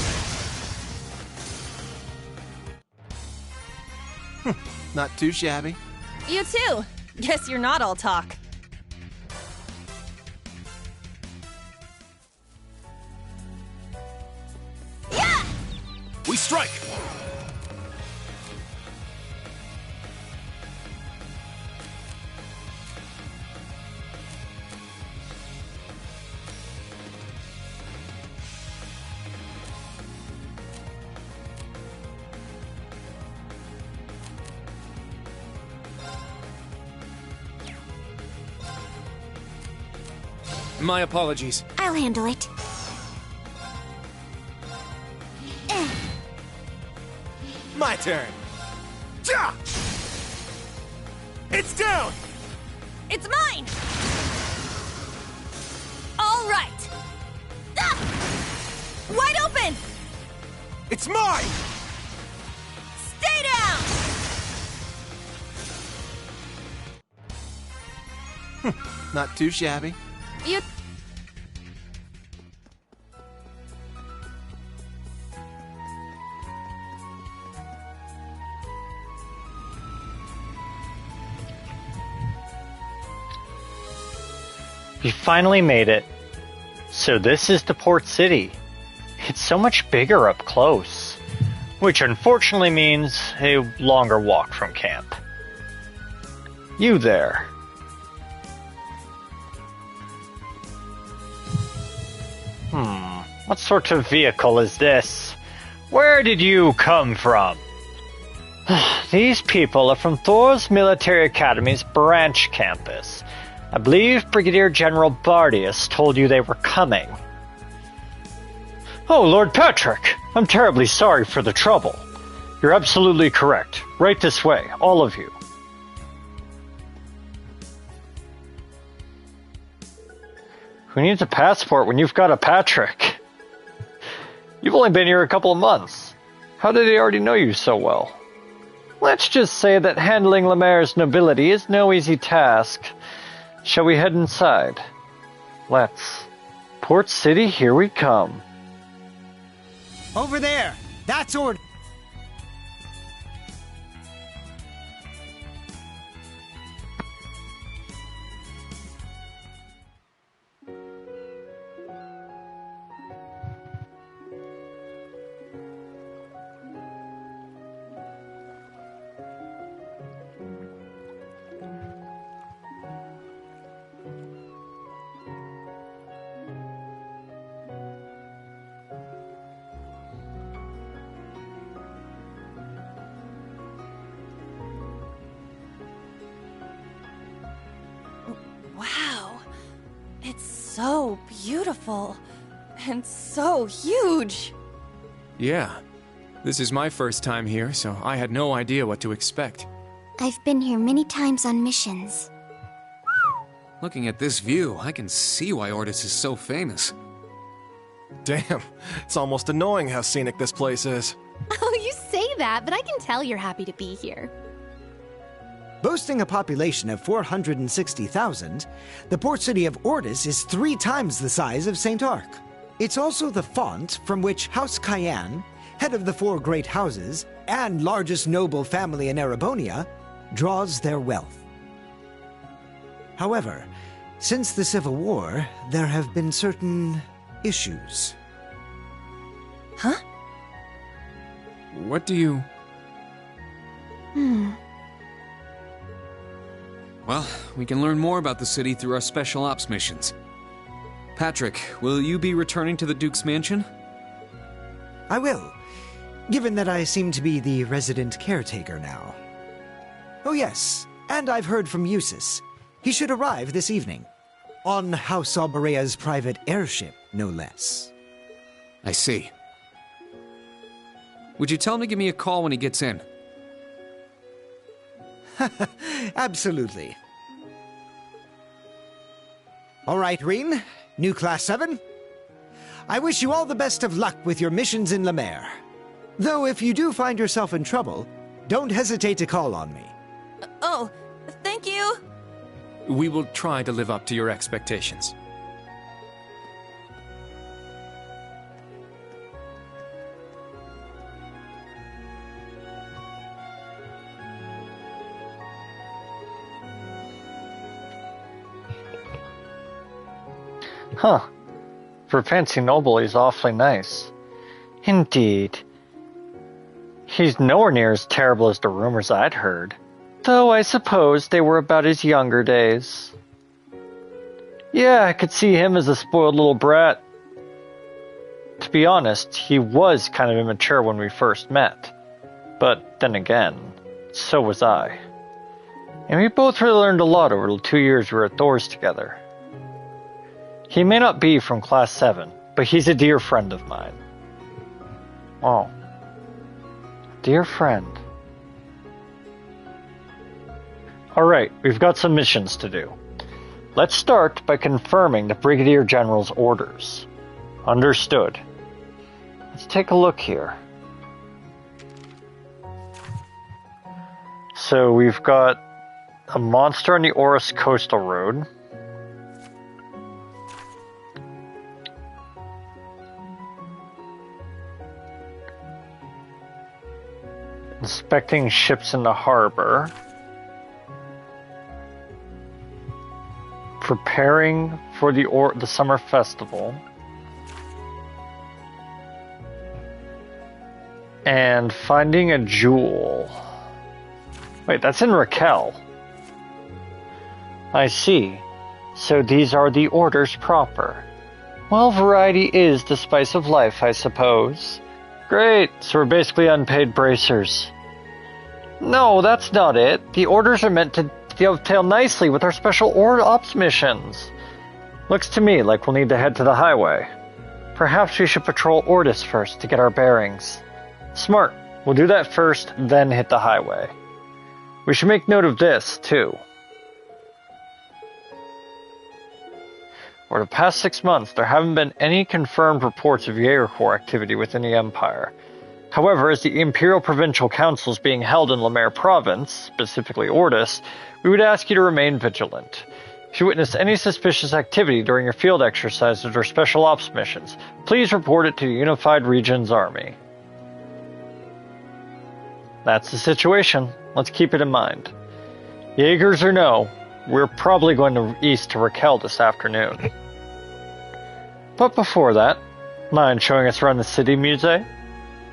Not too shabby. You too. Guess you're not all talk. Yeah! We strike! My apologies. I'll handle it. My turn. Ja! It's down! It's mine! All right! Ah! Wide open! It's mine! Stay down! Not too shabby. You. We finally made it. So this is the port city. It's so much bigger up close, which unfortunately means a longer walk from camp. You there. What sort of vehicle is this? Where did you come from? These people are from Thor's Military Academy's branch campus. I believe Brigadier General Bardius told you they were coming. Oh, Lord Patrick, I'm terribly sorry for the trouble. You're absolutely correct. Right this way, all of you. Who needs a passport when you've got a Patrick? You've only been here a couple of months. How did he already know you so well? Let's just say that handling Lemaire's nobility is no easy task. Shall we head inside? Let's. Port City, here we come. Over there! That's order! Wow. It's so beautiful. And so huge. Yeah. This is my first time here, so I had no idea what to expect. I've been here many times on missions. Looking at this view, I can see why Ordis is so famous. Damn, it's almost annoying how scenic this place is. Oh, you say that, but I can tell you're happy to be here. Boasting a population of 460,000, the port city of Ordis is 3 times the size of St. Arc. It's also the font from which House Cayenne, head of the 4 great houses and largest noble family in Erebonia, draws their wealth. However, since the Civil War, there have been certain issues. Huh? What do you... Well, we can learn more about the city through our special ops missions. Patrick, will you be returning to the Duke's mansion? I will, given that I seem to be the resident caretaker now. Oh yes, and I've heard from Eustace. He should arrive this evening. On House Alberea's private airship, no less. I see. Would you tell him to give me a call when he gets in? Absolutely. All right, Reen, new Class 7. I wish you all the best of luck with your missions in Lemaire. Though if you do find yourself in trouble, don't hesitate to call on me. Oh, thank you. We will try to live up to your expectations. Huh. For a fancy noble, he's awfully nice. Indeed. He's nowhere near as terrible as the rumors I'd heard. Though I suppose they were about his younger days. Yeah, I could see him as a spoiled little brat. To be honest, he was kind of immature when we first met. But then again, so was I. And we both really learned a lot over the 2 years we were at Thor's together. He may not be from Class 7, but he's a dear friend of mine. Oh. Dear friend. Alright, we've got some missions to do. Let's start by confirming the Brigadier General's orders. Understood. Let's take a look here. So we've got a monster on the Oris Coastal Road. Inspecting ships in the harbor. Preparing for the summer festival. And finding a jewel. Wait, that's in Raquel. I see. So these are the orders proper. Well, variety is the spice of life, I suppose. Great, so we're basically unpaid bracers. No, that's not it. The orders are meant to dovetail nicely with our special ops missions. Looks to me like we'll need to head to the highway. Perhaps we should patrol Ordis first to get our bearings. Smart. We'll do that first, then hit the highway. We should make note of this, too. For the past 6 months, there haven't been any confirmed reports of Jaeger Corps activity within the Empire. However, as the Imperial Provincial Council is being held in Lemaire Province, specifically Ordis, we would ask you to remain vigilant. If you witness any suspicious activity during your field exercises or special ops missions, please report it to the Unified Regions Army. That's the situation. Let's keep it in mind. Jaegers or no, we're probably going east to Raquel this afternoon. But before that, mind showing us around the city, Muse?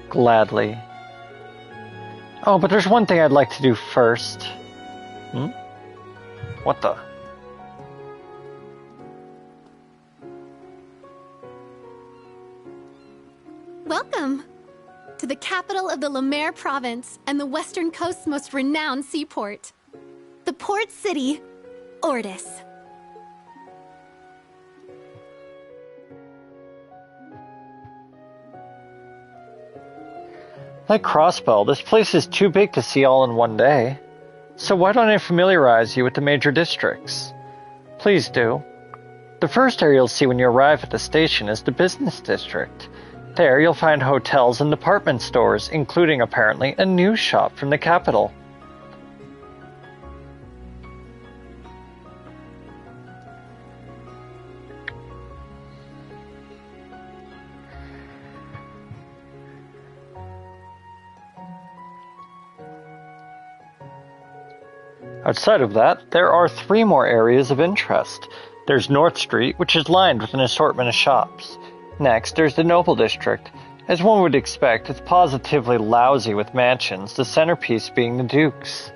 Gladly. Oh, but there's one thing I'd like to do first. What the? Welcome to the capital of the Lemaire Province and the Western Coast's most renowned seaport, the port city, Ordis. Like Crossbow, this place is too big to see all in one day. So why don't I familiarize you with the major districts? Please do. The first area you'll see when you arrive at the station is the business district. There you'll find hotels and department stores, including apparently a news shop from the capital. Outside of that, there are 3 more areas of interest. There's North Street, which is lined with an assortment of shops. Next, there's the Noble District. As one would expect, it's positively lousy with mansions, the centerpiece being the Dukes.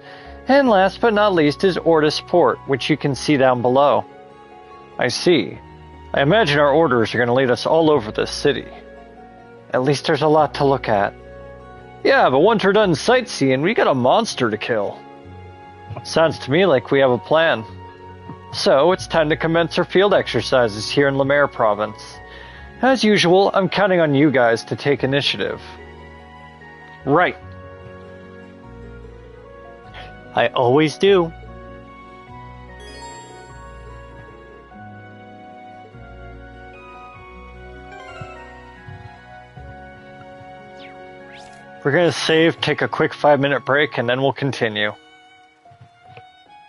And last but not least is Ordis Port, which you can see down below. I see. I imagine our orders are going to lead us all over this city. At least there's a lot to look at. Yeah, but once we're done sightseeing, we got a monster to kill. Sounds to me like we have a plan. So, it's time to commence our field exercises here in Lemaire Province. As usual, I'm counting on you guys to take initiative. Right. I always do. We're going to save, take a quick 5-minute break, and then we'll continue.